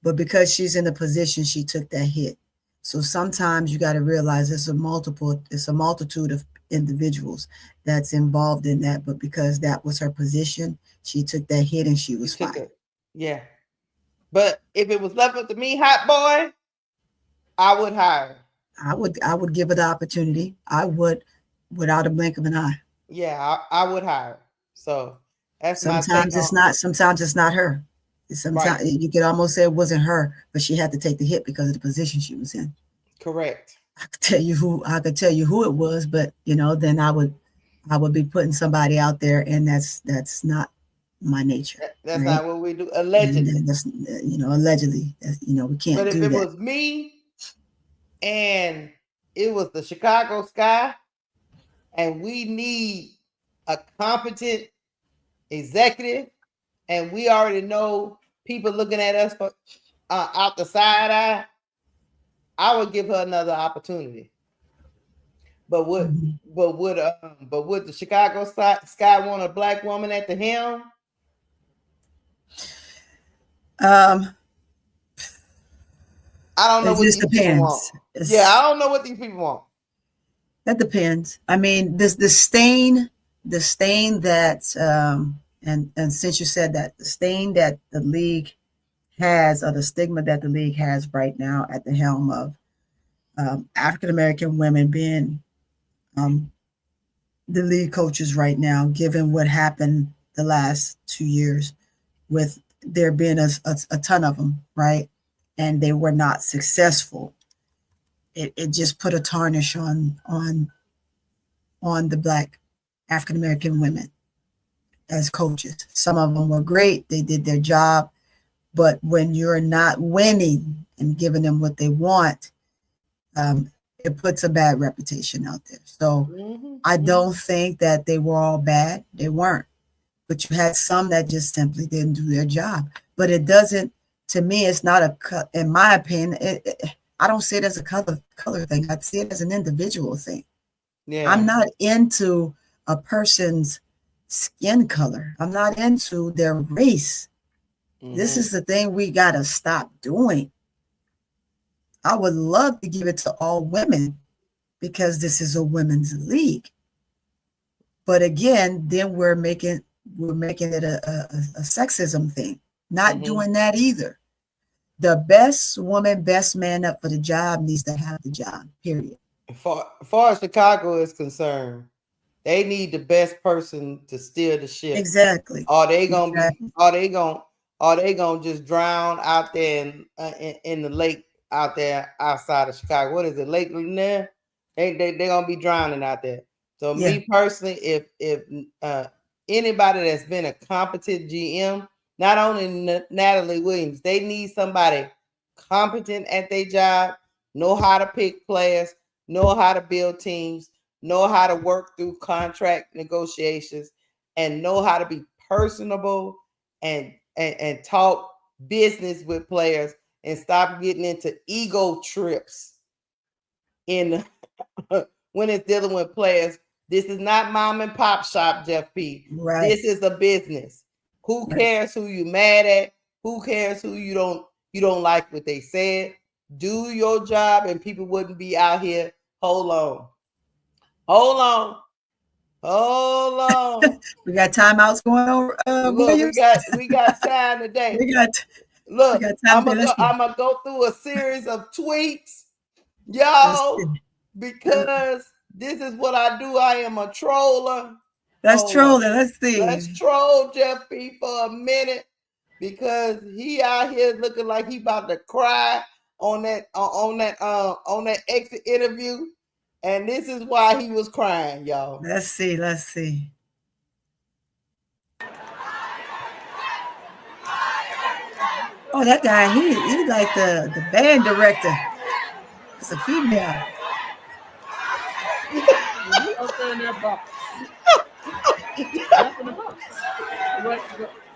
C: But because she's in a position, she took that hit. So sometimes you got to realize it's a multitude of individuals that's involved in that. But because that was her position, she took that hit and she was fired.
B: Yeah. But if it was left up to me, Hot Boy, I would hire.
C: I would give her the opportunity. I would, without a blink of an eye.
B: Yeah, I would hire. So that's
C: sometimes it's not. Sometimes it's not her. Sometimes you could almost say it wasn't her, but she had to take the hit because of the position she was in.
B: Correct.
C: I could tell you who it was, but then I would be putting somebody out there, and that's not my nature.
B: That's not what we do. Allegedly.
C: That's, allegedly, we can't do that.
B: But if it was me and it was the Chicago Sky, and we need a competent executive, and we already know people looking at us for out the side eye, I would give her another opportunity. But would the Chicago Sky want a black woman at the helm?
C: I
B: don't know. It just depends. I don't know what these people want.
C: That depends. I mean, the stain that and since you said that, the stain that the league has, or the stigma that the league has right now at the helm of African American women being the lead coaches right now, given what happened the last 2 years, with there being a ton of them, right? And they were not successful. It just put a tarnish on the black African American women as coaches. Some of them were great. They did their job. But when you're not winning and giving them what they want, it it puts a bad reputation out there. So I don't think that they were all bad. They weren't. But you had some that just simply didn't do their job. But it doesn't, to me, it's not in my opinion, I don't see it as a color thing. I see it as an individual thing. Yeah. I'm not into a person's skin color. I'm not into their race. This is the thing we got to stop doing. I would love to give it to all women because this is a women's league. But again, then we're making it a sexism thing. Not doing that either. The best woman, best man up for the job needs to have the job, period.
B: As far as Chicago is concerned, they need the best person to steer the ship.
C: Exactly.
B: Are they gonna just drown out there in the lake out there outside of Chicago? What is it, Lake Lanier? They gonna be drowning out there. So me personally, if anybody that's been a competent GM, not only Natalie Williams, they need somebody competent at their job, know how to pick players, know how to build teams, know how to work through contract negotiations, and know how to be personable and talk business with players and stop getting into ego trips in when it's dealing with players. This is not mom and pop shop, Jeff P. Right. This is a business. Who cares who you mad at? Who cares who you don't like what they said? Do your job and people wouldn't be out here. Hold on.
C: We got timeouts going over.
B: Look, we got time today. I'm gonna go through a series of tweets, y'all, because this is what I do. I am a troller.
C: That's trolling. Let's see.
B: Let's troll Jeff P for a minute because he out here looking like he about to cry on that exit interview, and this is why he was crying, y'all.
C: Let's see. Oh, that guy, he like the band director. It's a female.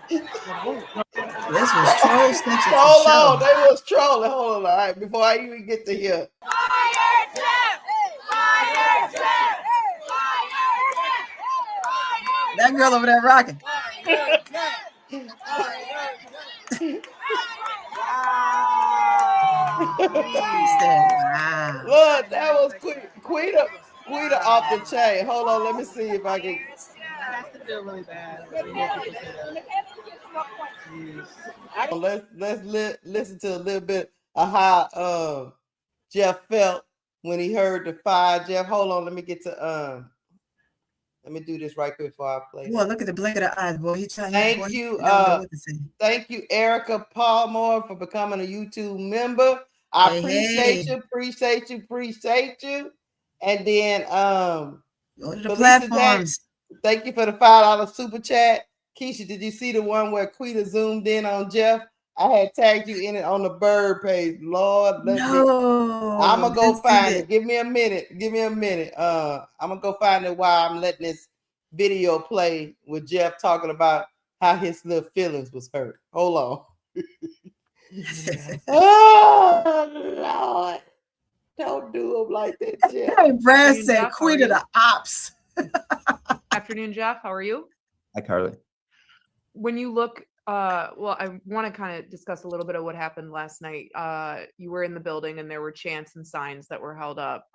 C: This was troll central.
B: Hold on, they was trolling. Hold on, all right, before I even get to here.
C: That girl over there rocking.
B: Look, that was Quita off the chain. Hold on, let me see if I can.
I: Really bad.
B: Let's listen to a little bit of how Jeff felt when he heard the fire. Jeff, hold on, let me get to let me do this right quick before I play.
C: Well, look at the blink of the eyes, boy.
B: Thank you, Erica Palmer, for becoming a YouTube member. I appreciate you. And then
C: go to the platforms.
B: Thank you for the $5 super chat. Keisha, did you see the one where Quita zoomed in on Jeff? I had tagged you in it on the bird page. Lord, I'm gonna go find it. Give me a minute. I'm gonna go find it while I'm letting this video play with Jeff talking about how his little feelings was hurt. Hold on. Oh Lord. Don't do him like that, Jeff.
C: Hey, Brad said Quita the ops.
M: Afternoon, Jeff. How are you?
N: Hi, Carly.
M: When you look, well, I want to kind of discuss a little bit of what happened last night. You were in the building and there were chants and signs that were held up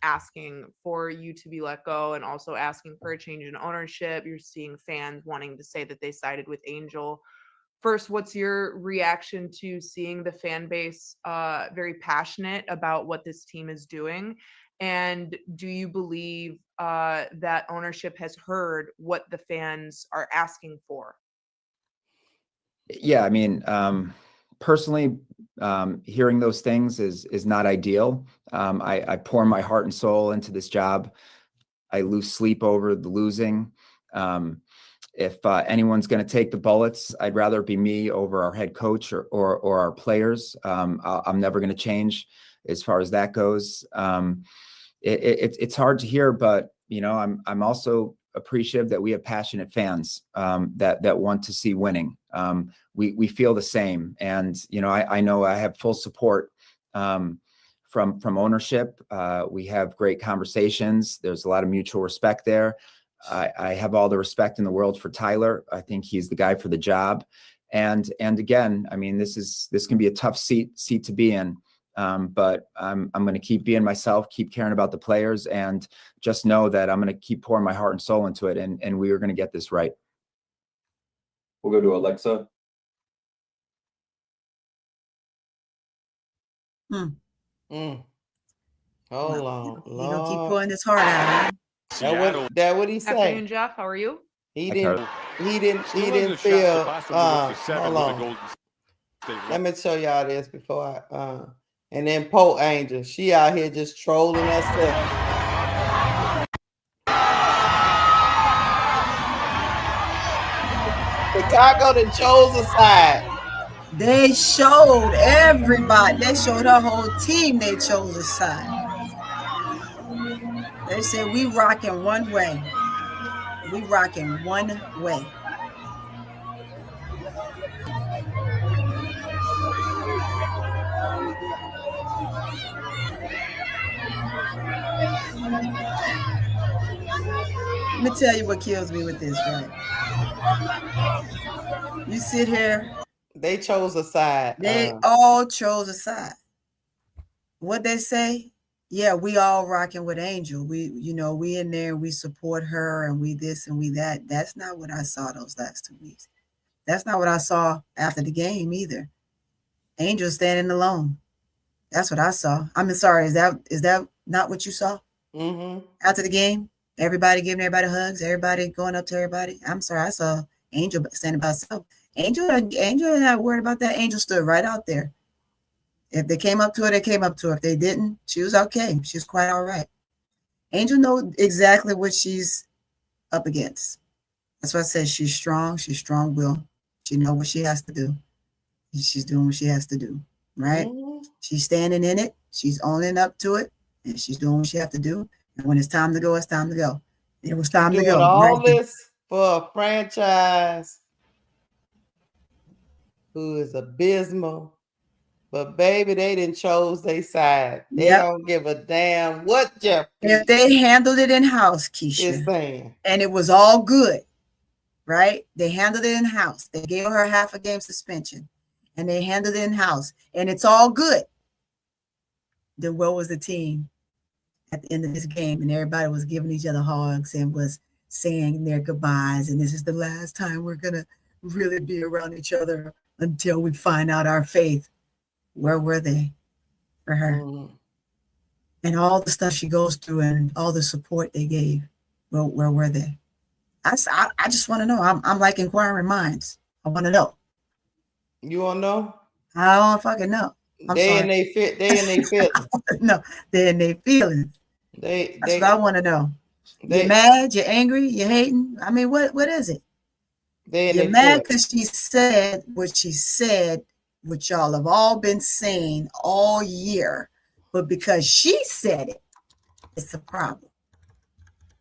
M: asking for you to be let go and also asking for a change in ownership. You're seeing fans wanting to say that they sided with Angel. First, what's your reaction to seeing the fan base very passionate about what this team is doing? And do you believe that ownership has heard what the fans are asking for?
N: Yeah, I mean, personally, hearing those things is not ideal. I pour my heart and soul into this job. I lose sleep over the losing. if anyone's going to take the bullets, I'd rather it be me over our head coach or our players. I'm never going to change as far as that goes. It's hard to hear, but I'm also appreciative that we have passionate fans that want to see winning. We feel the same, and I know I have full support from ownership. We have great conversations. There's a lot of mutual respect there. I have all the respect in the world for Tyler. I think he's the guy for the job. And again, I mean, this can be a tough seat to be in. But I'm going to keep being myself, keep caring about the players, and just know that I'm going to keep pouring my heart and soul into it. And we are going to get this right.
O: We'll go to Alexa.
B: Hold on.
C: You're going to keep pouring this heart out, huh?
B: That what he said.
M: Afternoon, Jeff. How are you?
B: He didn't feel hold on. Let me show y'all this before I and then Poe Angel. She out here just trolling herself. Chicago done chose a side.
C: They showed everybody. They showed her whole team. They chose a side. They said we rocking one way. We rocking one way. Let me tell you what kills me with this, right? You sit here.
B: They chose a side.
C: They all chose a side. What they say? Yeah, we all rocking with Angel. We in there, we support her, and we this and we that. That's not what I saw those last 2 weeks. That's not what I saw after the game either. Angel standing alone. That's what I saw. I'm sorry. Is that not what you saw? After the game? Everybody giving everybody hugs, everybody going up to everybody. I'm sorry, I saw Angel standing by herself. Angel not worried about that. Angel stood right out there. If they came up to her, they came up to her. If they didn't, she was okay. She was quite all right. Angel knows exactly what she's up against. That's why I said she's strong. She's strong-willed. She knows what she has to do. She's doing what she has to do, right? She's standing in it. She's owning up to it, and she's doing what she has to do. And when it's time to go, it's time to go. It was time to go.
B: All this for a franchise who is abysmal. But baby, they didn't chose their side. They don't give a damn what Jeff.
C: If they handled it in-house, Keisha, and it was all good, right? They handled it in-house. They gave her half a game suspension, and they handled it in-house, and it's all good. Then where was the team at the end of this game? And everybody was giving each other hugs and was saying their goodbyes, and this is the last time we're going to really be around each other until we find out our faith. Where were they for her? And all the stuff she goes through and all the support they gave, well, where were they? I just want to know. I'm like inquiring minds. I want to know.
B: You want to know?
C: I don't fucking know.
B: They in their feelings.
C: No, they're in their feelings. That's what I want to know. You're mad, you're angry, you're hating. I mean, what is it? You're mad because she said what she said, which y'all have all been saying all year, but because she said it, it's a problem.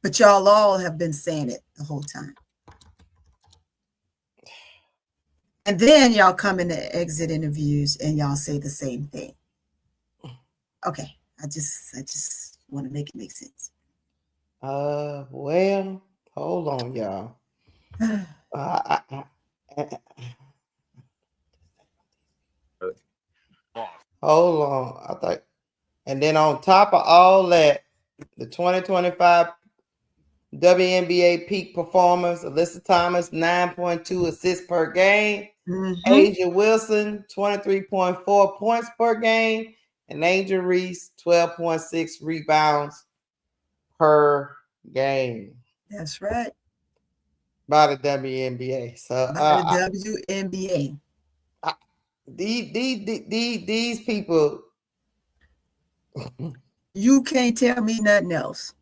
C: But y'all all have been saying it the whole time. And then y'all come in the exit interviews and y'all say the same thing. Okay, I just want to make it make sense.
B: Well, hold on, y'all. Hold on. I think, and then on top of all that, the 2025 WNBA peak performers, Alyssa Thomas, 9.2 assists per game. Asia Wilson, 23.4 points per game. And Angel Reese, 12.6 rebounds per game.
C: That's right.
B: By the WNBA. So
C: by the WNBA.
B: These people.
C: You can't tell me nothing else.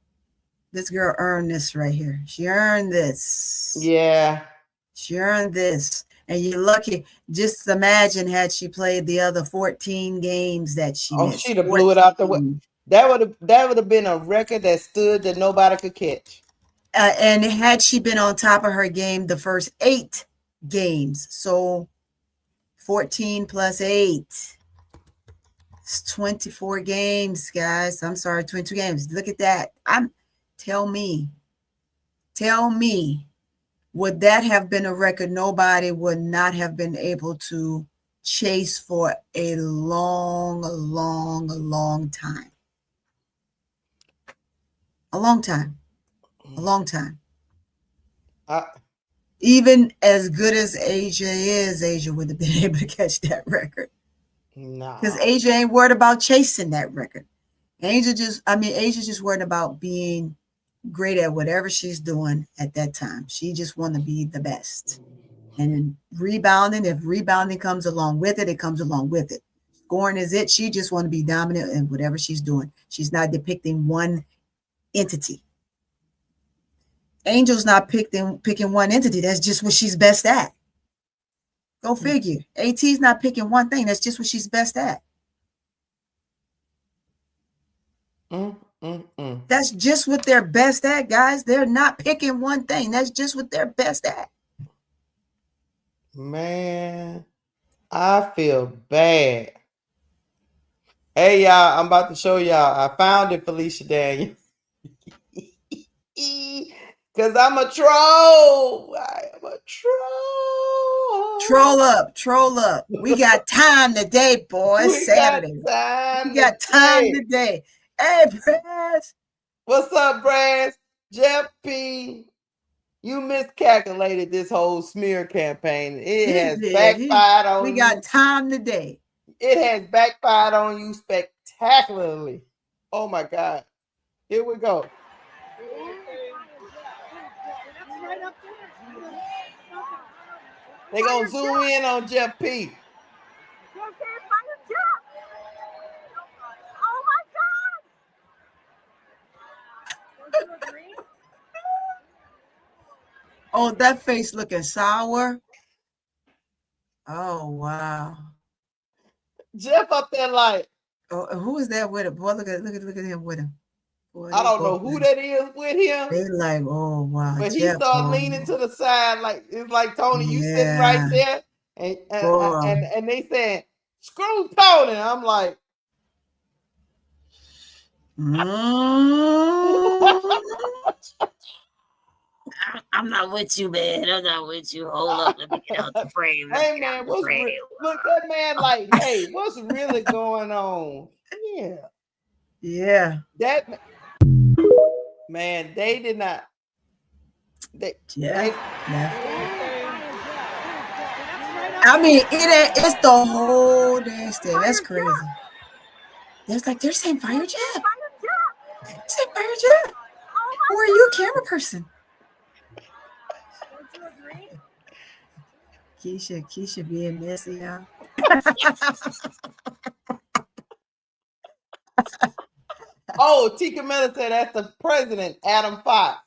C: This girl earned this right here. She earned this.
B: Yeah.
C: She earned this. And you're lucky. Just imagine had she played the other 14 games that she missed.
B: She'd have blew it out the way. That would have been a record that stood that nobody could catch.
C: And had she been on top of her game the first 8 games, so 14 plus 8, it's 24 games, guys. I'm sorry, 22 games. Look at that. Tell me, would that have been a record nobody would not have been able to chase for a long time? A long time. Even as good as Asia is, Asia would have been able to catch that record.
B: No.
C: Because Asia ain't worried about chasing that record. Asia's just worried about being great at whatever she's doing at that time. She just want to be the best. And rebounding, if rebounding comes along with it, it comes along with it. Scoring is it. She just want to be dominant in whatever she's doing. She's not depicting one entity. Angel's not picking one entity. That's just what she's best at. Go figure. AT's not picking one thing. That's just what she's best at. That's just what they're best at, guys. They're not picking one thing. That's just what they're best at.
B: Man, I feel bad. Hey, y'all, I'm about to show y'all. I found it, Felicia Daniels. Because I'm a troll. I am a troll.
C: Troll up. We got time today, boys. Saturday. We got time today. Hey, Brass.
B: What's up, Brass? Jeff P. You miscalculated this whole smear campaign. It has backfired on you.
C: We got time today.
B: It has backfired on you spectacularly. Oh, my God. Here we go. They're going to zoom in on Jeff P.
C: Oh, that face looking sour. Oh, wow.
B: Jeff up there like.
C: Oh, who is that with him? Boy, look at him with him. Boy,
B: I don't know who that is with him.
C: They like, oh, wow.
B: But Jeff, he started leaning to the side like it's like Tony, you sitting right there. And they said, screw Tony. I'm like,
C: I'm not with you, man. I'm not with you. Hold up. Let me get out the frame.
B: Hey, man, look, that man like, hey, what's really going on?
C: Yeah.
B: That man, they did not.
C: I mean, it's the whole damn thing. That's crazy. That's like they're saying fire Jeff. Say fire Jeff. Who are you, camera person? Keisha being messy, y'all.
B: Oh, Tika Miller said that's the president, Adam Fox.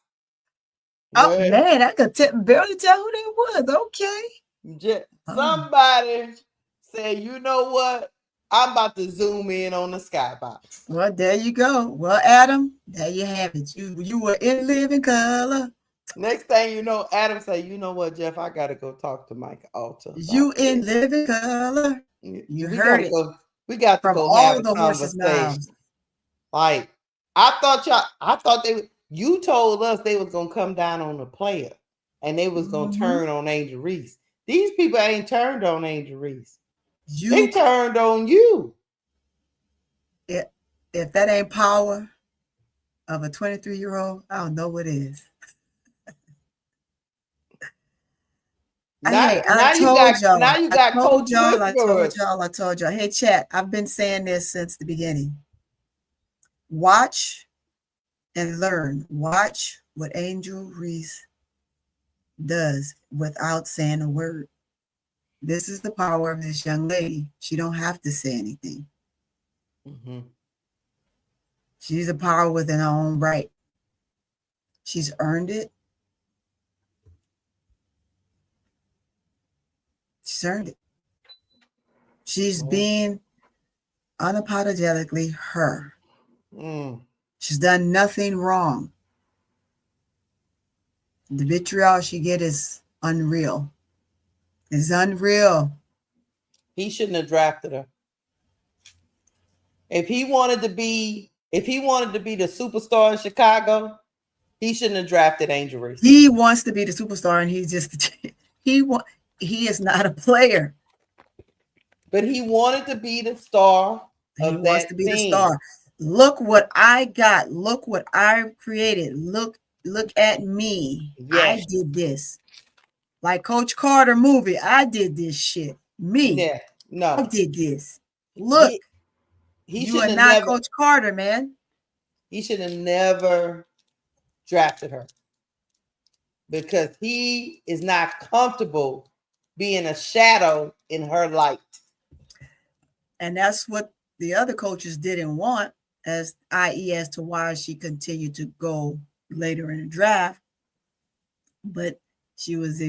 C: Oh, man, I could barely tell who they was. Okay.
B: Somebody said, you know what? I'm about to zoom in on the skybox.
C: Well, there you go. Well, Adam, there you have it. You were in living color.
B: Next thing you know, Adam said, you know what, Jeff, I got to go talk to Mike Alter.
C: You in living color. You heard it.
B: We got to
C: from
B: go
C: all
B: have
C: the
B: a
C: horses'
B: conversation.
C: mouths.
B: Like, you told us they was going to come down on the player and they was going to turn on Angel Reese. These people ain't turned on Angel Reese. They turned on you.
C: If that ain't power of a 23-year-old, I don't know what is. I told y'all. Hey, chat, I've been saying this since the beginning. Watch and learn. Watch what Angel Reese does without saying a word. This is the power of this young lady. She don't have to say anything. She's a power within her own right. She's earned it. She's earned it. She's being unapologetically her. She's done nothing wrong. The vitriol she get is unreal. It's unreal.
B: He shouldn't have drafted her. If he wanted to be the superstar in Chicago, he shouldn't have drafted Angel Reese.
C: He wants to be the superstar, and he's just he is not a player.
B: But he wanted to be the star.
C: He wants to be the star. Look what I got. Look what I created. Look at me. Yes. I did this. Like Coach Carter movie. I did this shit. Me.
B: Yeah. No.
C: I did this. Look. You are not Coach Carter, man.
B: He should have never drafted her because he is not comfortable being a shadow in her light.
C: And that's what the other coaches didn't want, i.e. as to why she continued to go later in the draft. But she was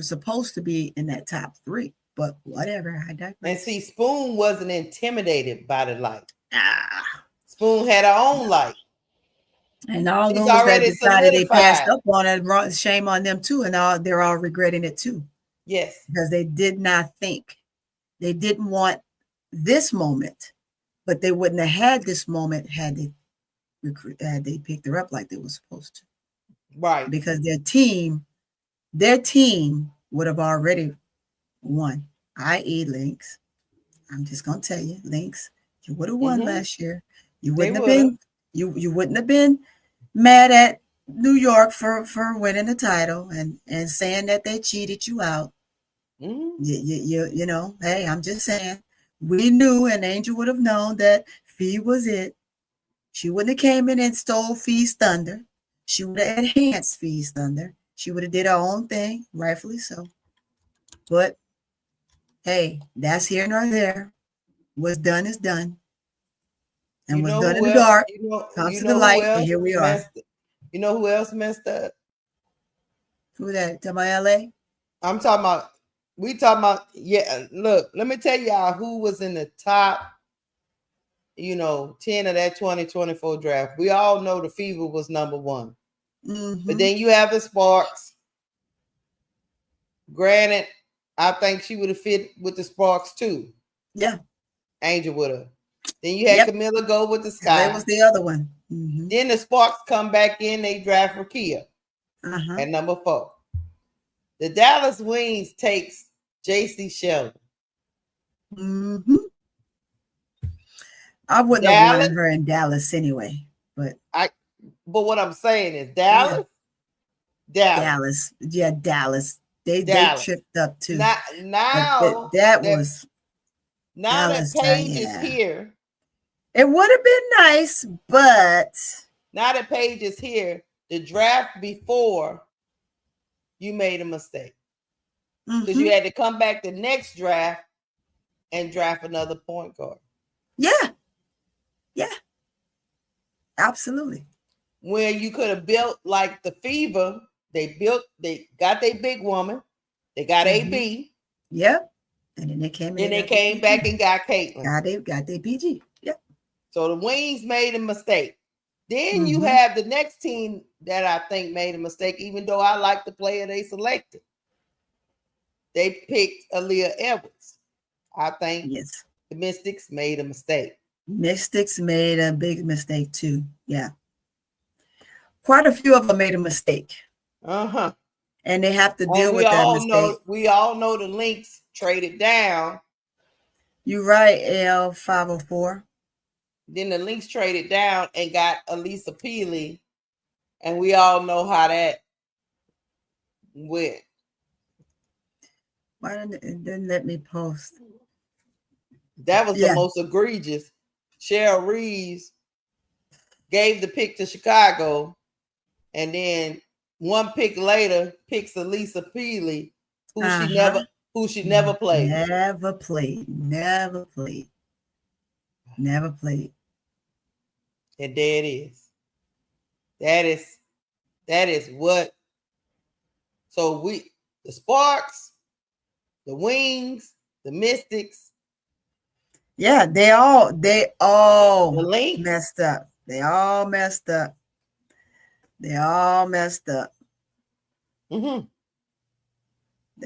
C: supposed to be in that top 3. But whatever, I digress.
B: And see, Spoon wasn't intimidated by the light. Spoon had her own light.
C: And all those that decided they passed up on it, shame on them too. And they're all regretting it too.
B: Yes.
C: Because they did not think. They didn't want this moment, but they wouldn't have had this moment had they picked her up like they were supposed to.
B: Right.
C: Because their team would have already won, i.e. Lynx. I'm just gonna tell you, Lynx, you would have won last year. You wouldn't have been you wouldn't have been mad at New York for winning the title and saying that they cheated you out. You know, hey, I'm just saying, we knew, and Angel would have known that Fee was it. She wouldn't have came in and stole Fee's thunder. She would have enhanced Fee's thunder. She would have did her own thing, rightfully so. But hey, that's here nor there. What's done is done. And what's done in the dark comes to the light, and here we are.
B: You know who else messed up?
C: Who that? To my LA?
B: I'm talking about, look, let me tell y'all who was in the top, 10 of that 2024 draft. We all know the Fever was number 1. But then you have the Sparks. Granted, I think she would have fit with the Sparks too.
C: Yeah.
B: Angel would have. Then you had Camilla go with the Sky.
C: That was the other one.
B: Then the Sparks come back in. They draft Rakia at number 4. The Dallas Wings takes J.C. Sheldon.
C: I wouldn't have wanted her in Dallas anyway. But
B: what I'm saying is Dallas.
C: Yeah, Dallas. They tripped up too.
B: Now
C: that
B: Paige is here.
C: It would have been nice, but
B: now that Paige is here, the draft before you made a mistake. Because you had to come back the next draft and draft another point guard.
C: Yeah. Absolutely.
B: Where you could have built like the Fever. They got their big woman. They got AB.
C: Yep. And then they came in.
B: Then they came back and got Caitlin.
C: Got their PG. Yep.
B: So the Wings made a mistake. Then you have the next team that I think made a mistake, even though I like the player they selected. They picked Aaliyah Edwards. I think the Mystics made a mistake.
C: Mystics made a big mistake too. Yeah. Quite a few of them made a mistake. And they have to deal with that mistake.
B: We all know the Lynx traded down.
C: You're right, L504.
B: Then the Lynx traded down and got Elisa Peely. And we all know how that went.
C: Why didn't let me post?
B: That was the most egregious. Cheryl Reese gave the pick to Chicago, and then one pick later picks Elisa Peely, who she never played.
C: Never played.
B: And there it is. That is That is what. So the Sparks, the Wings, the Mystics.
C: Yeah, they all
B: the Lynx.
C: messed up. They all messed up. They all messed up. They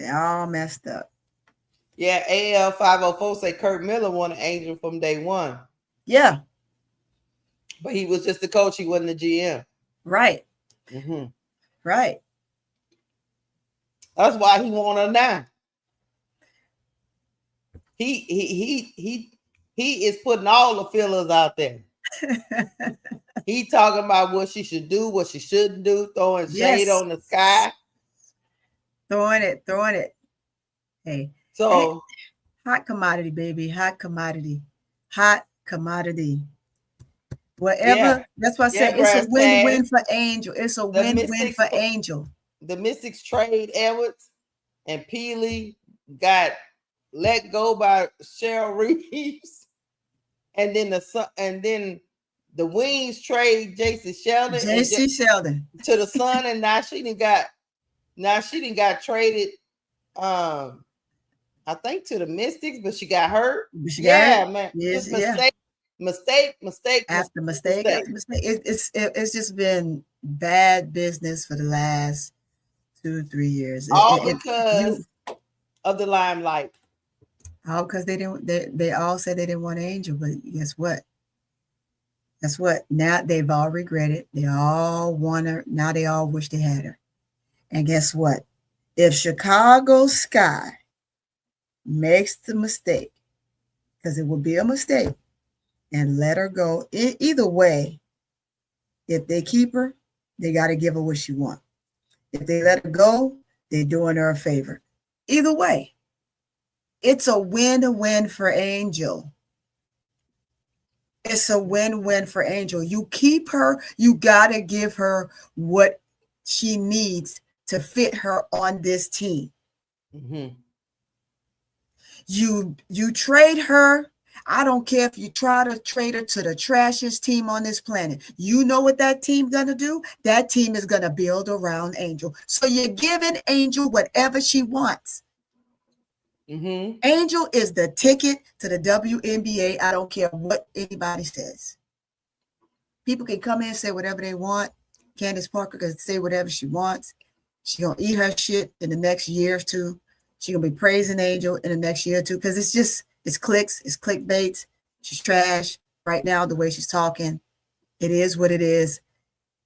C: all messed up.
B: Yeah, AL 504 say Kurt Miller won an Angel from day one.
C: Yeah.
B: But he was just the coach. He wasn't the GM.
C: Right. Right.
B: That's why he won her now. He is putting all the fillers out there. He talking about what she should do, what she shouldn't do, throwing shade on the sky.
C: Throwing it. Hey.
B: So
C: hot commodity, baby. Hot commodity. Whatever. That's why I said it's a win-win for Angel. It's a win-win for Angel.
B: The Mystics trade Edwards and Peely got let go by Cheryl Reeves, and then the Wings trade Jason Sheldon to the Sun, and now she didn't got traded. I think to the Mystics, but she got hurt. Man.
C: Yes,
B: Mistake
C: after mistake. It's just been bad business for the last 2-3 years.
B: Because of the limelight.
C: All because they all said they didn't want Angel, but guess what? Now they've all regretted. They all want her. Now they all wish they had her. And guess what? If Chicago Sky makes the mistake, because it will be a mistake, and let her go, either way, if they keep her, they got to give her what she wants. If they let her go, they're doing her a favor. Either way, it's a win-win for Angel. It's a win-win for Angel. You keep her, you got to give her what she needs to fit her on this team. You trade her. I don't care if you try to trade her to the trashiest team on this planet. You know what that team's going to do? That team is going to build around Angel. So you're giving Angel whatever she wants. Angel is the ticket to the WNBA. I don't care what anybody says. People can come in and say whatever they want. Candace Parker can say whatever she wants. She's going to eat her shit in the next year or two. She's going to be praising Angel in the next year or two because it's clicks, it's clickbaits. She's trash right now, the way she's talking. It is what it is.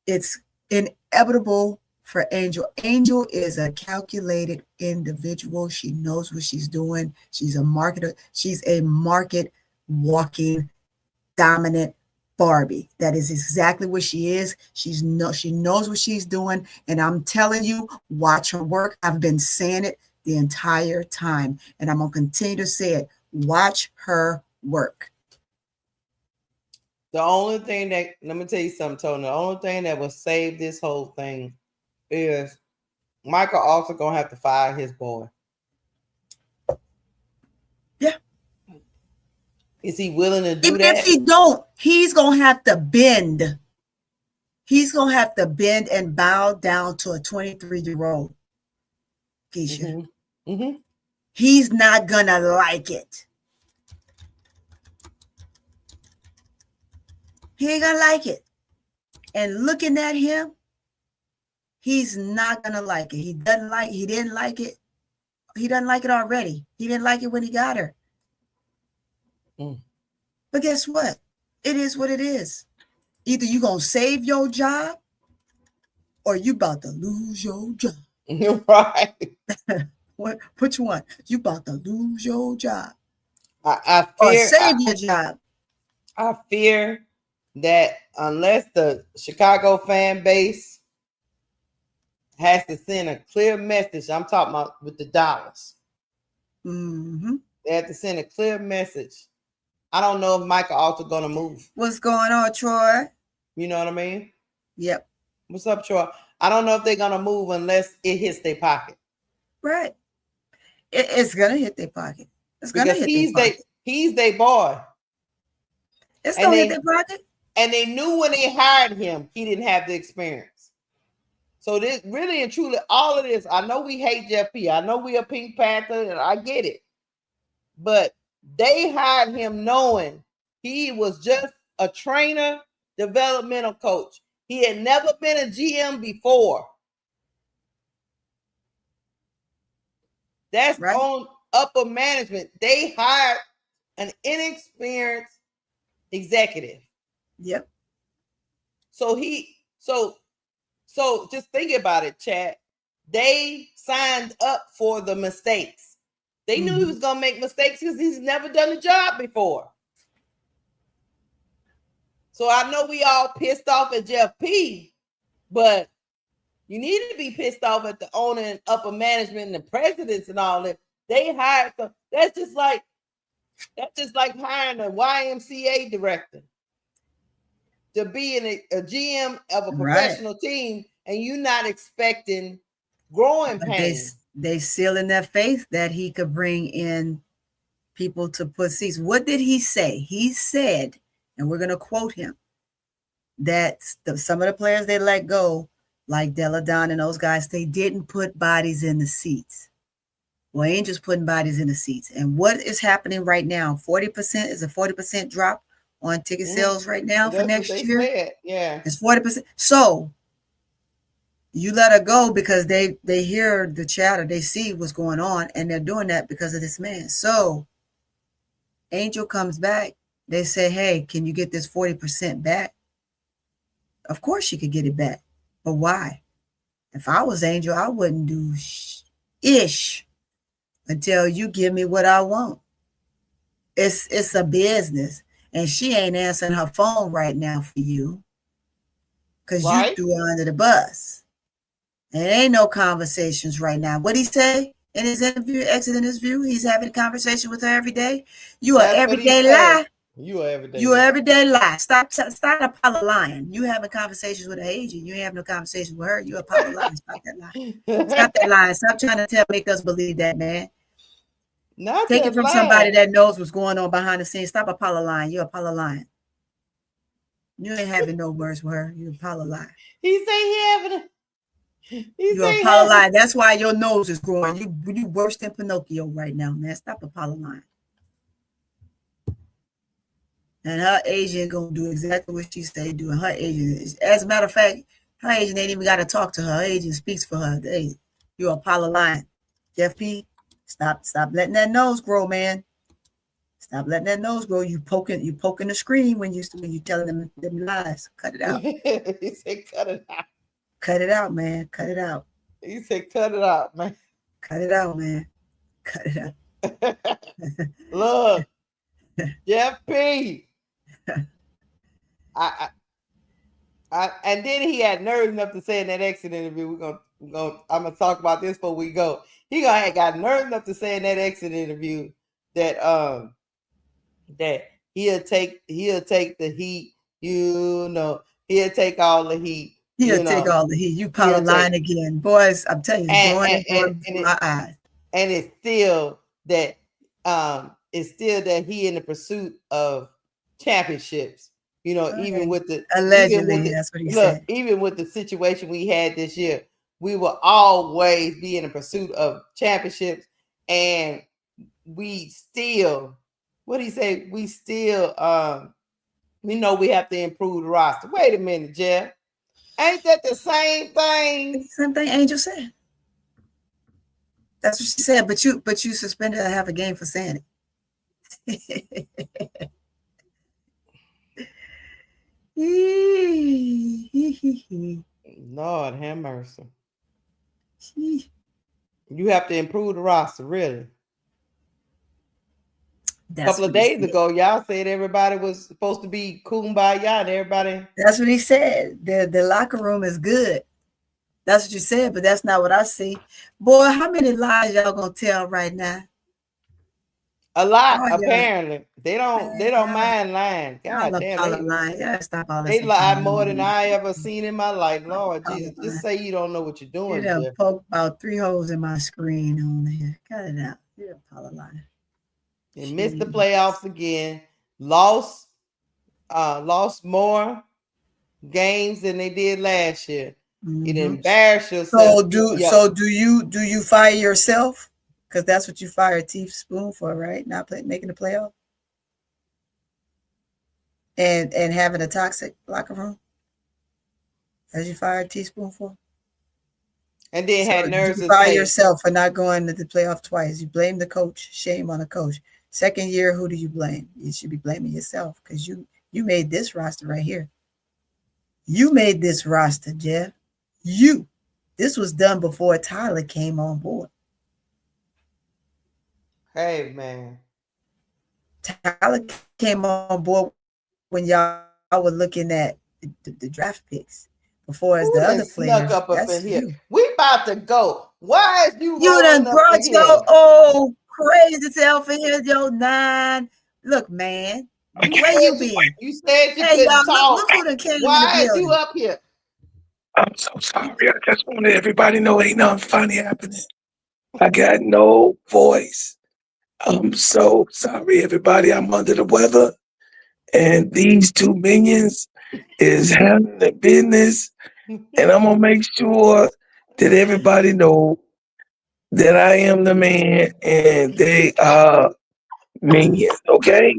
C: It's inevitable for Angel. Angel is a calculated individual. She knows what she's doing. She's a marketer. She's a market walking dominant Barbie. That is exactly what she is. She knows what she's doing. And I'm telling you, watch her work. I've been saying it the entire time. And I'm going to continue to say it. Watch her work.
B: The only thing let me tell you something, Tony. The only thing that will save this whole thing is Michael also going to have to fire his boy.
C: Yeah.
B: Is he willing to do
C: Even
B: that?
C: if he don't, he's going to have to bend. He's going to have to bend and bow down to a 23-year-old. Keisha. He's not going to like it. He ain't going to like it. And looking at him, he's not going to like it. He didn't like it. He doesn't like it already. He didn't like it when he got her. But guess what? It is what it is. Either you going to save your job or you about to lose your job.
B: Right.
C: Which one? You about to lose your job.
B: I fear,
C: or save your job.
B: I fear that unless the Chicago fan base has to send a clear message, I'm talking about with the dollars. They have to send a clear message. I don't know if Michael also going to move.
C: What's going on, Troy?
B: You know what I mean?
C: Yep.
B: What's up, Troy? I don't know if they're going to move unless it hits their pocket.
C: Right. It's going to hit their pocket. It's going to hit their pocket.
B: He's their boy.
C: It's going to hit their pocket.
B: And they knew when they hired him, he didn't have the experience. So this really and truly, all of this, I know we hate Jeff P. I know we a Pink Panther, and I get it. But they hired him knowing he was just a trainer, developmental coach. He had never been a GM before. That's right. On upper management. They hired an inexperienced executive.
C: Yep.
B: So just think about it, chat. They signed up for the mistakes. They knew he was going to make mistakes because he's never done the job before. So I know we all pissed off at Jeff P, but you need to be pissed off at the owner and upper management and the presidents and all that. They hired them. That's just like hiring a YMCA director to be a GM of a professional team, and you're not expecting growing pains.
C: They seal in their faith that he could bring in people to put seats. What did he say? He said, and we're going to quote him, that some of the players they let go, like Deladon and those guys, they didn't put bodies in the seats. Well, Angel's putting bodies in the seats. And what is happening right now? 40% is a 40% drop on ticket sales right now for next year.
B: Said. Yeah,
C: it's 40%. So you let her go because they hear the chatter, they see what's going on, and they're doing that because of this man. So Angel comes back. They say, hey, can you get this 40% back? Of course she could get it back. But why? If I was Angel, I wouldn't do ish until you give me what I want. It's a business. And she ain't answering her phone right now for you because you threw her under the bus. And ain't no conversations right now. What'd he say in his interview, exiting his view? He's having a conversation with her every day. You are everyday lie.
B: You are everyday.
C: You are everyday lie. Stop Apollo lying. You having conversations with an agent. You ain't having no conversation with her. You Apollo lying. Stop that lie. Stop that lying. Stop trying to make us believe that, man. Take it from somebody that knows what's going on behind the scenes. Stop Apollo lying. You're Apollo lying. You ain't having no words with her. You Apollo lying.
B: He say he having a.
C: You're Apollo lying. That's why your nose is growing. You worse than Pinocchio right now, man. Stop Apollo lying. And her agent gonna do exactly what she say do. And her agent, as a matter of fact, her agent ain't even got to talk to her. Her agent speaks for her. Hey, you're Apollo lying. Jeff P, stop letting that nose grow, man. Stop letting that nose grow. You poking the screen when you telling them lies. Cut it out.
B: He said, cut it out.
C: Cut it out, man. Cut it out.
B: He said, cut it out, man.
C: Cut it out, man. Cut it out.
B: Look, Jeff P. I and then he had nerve enough to say in that exit interview, I'm gonna talk about this before we go. He got nerve enough to say in that exit interview that that he'll take the heat, he'll take all the heat.
C: He'll take all the heat. You Apollo lying again. Boys, I'm telling you, my eyes.
B: And it's still that he in the pursuit of championships. Even with the
C: allegedly, that's what he said.
B: Even with the situation we had this year, we will always be in the pursuit of championships, and we still, what did he say? We still, we know we have to improve the roster. Wait a minute, Jeff. Ain't that the same thing?
C: Same thing Angel said. That's what she said. But you suspended her half a game for saying it.
B: Lord have mercy. You have to improve the roster, really. A couple of days ago, y'all said everybody was supposed to be kumbaya and everybody.
C: That's what he said. The locker room is good. That's what you said, but that's not what I see. Boy, how many lies y'all gonna tell right now?
B: A lot, apparently. They don't mind lying. God damn, they lie more than I ever seen in my life. Lord Jesus, just say you don't know what you're doing.
C: You done poked about 3 holes in my screen on there. Cut it out. You're Apollo lying.
B: They missed the playoffs again. Lost more games than they did last year. It embarrassed yourself.
C: So do you fire yourself? Because that's what you fired Teaspoon for, right? Not making the playoff. And having a toxic locker room. As you fired Teaspoon for.
B: And then had nerves
C: you
B: to
C: fire
B: say
C: yourself for not going to the playoff twice. You blame the coach. Shame on the coach. Second year, who do you blame? You should be blaming yourself because you made this roster right here. You made this roster, Jeff. This was done before Tyler came on board.
B: Hey, man.
C: Tyler came on board when y'all were looking at the draft picks. Before as the other players,
B: up
C: that's
B: in here.
C: you.
B: We about to go. Why is you
C: done
B: rolling up
C: brought
B: in
C: your
B: here?
C: old crazy self in here, your 9. Look, man, where you been?
B: You said you
C: Hey,
B: couldn't
C: y'all,
B: talk.
C: look who done came in the
B: Why is
C: building.
B: you up here?
P: I'm so sorry. I just wanted everybody to know ain't nothing funny happening. I got no voice. I'm so sorry, everybody. I'm under the weather. And these 2 minions is handling the business. And I'm going to make sure that everybody know that I am the man and they are minions, okay?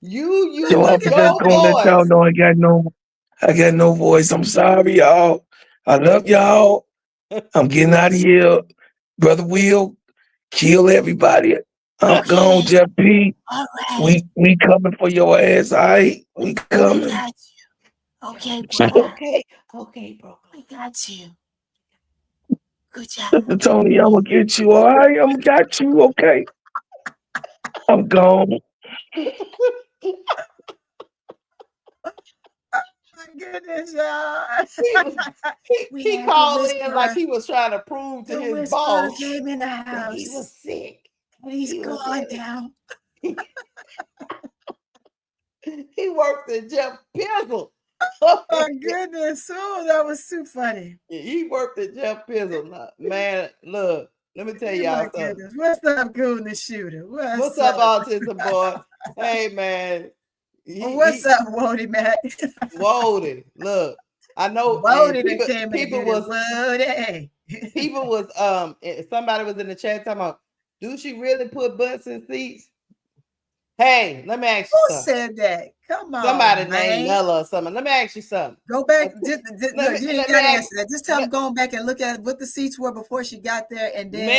B: You
P: So I'm just
B: your
P: going to let y'all
B: voice.
P: know I got no voice. I'm sorry, y'all. I love y'all. I'm getting out of here. Brother Will, kill everybody. I'm gone, Jeff P.
C: All right.
P: We coming for your ass, all right? We coming.
C: Okay, bro. Okay, bro. We got you. Good job.
P: Tony, I'm going to get you, all right? I'm got you, okay? I'm gone.
C: Goodness, y'all.
B: He called in like he was trying to prove to his boss
C: came in the
B: that
C: house.
B: he was sick.
C: And he's gone down.
B: He worked at Jeff Pizzle.
C: Oh my goodness. Oh, that was too funny.
B: He worked at Jeff Pizzle. Man, look, let me tell y'all something.
C: Goodness. What's up, Goon the Shooter?
B: What's up, autism boy? Hey, man.
C: What's up, Wody Mac?
B: Wody, look, I know
C: Wody
B: people was somebody was in the chat talking about, do she really put butts in seats? Hey, let me ask you
C: something. Who said that? Come on,
B: somebody
C: man.
B: named Nella or something. Let me ask you something.
C: Go back. You ain't got to answer that. Just tell them going back and look at what the seats were before she got there, and then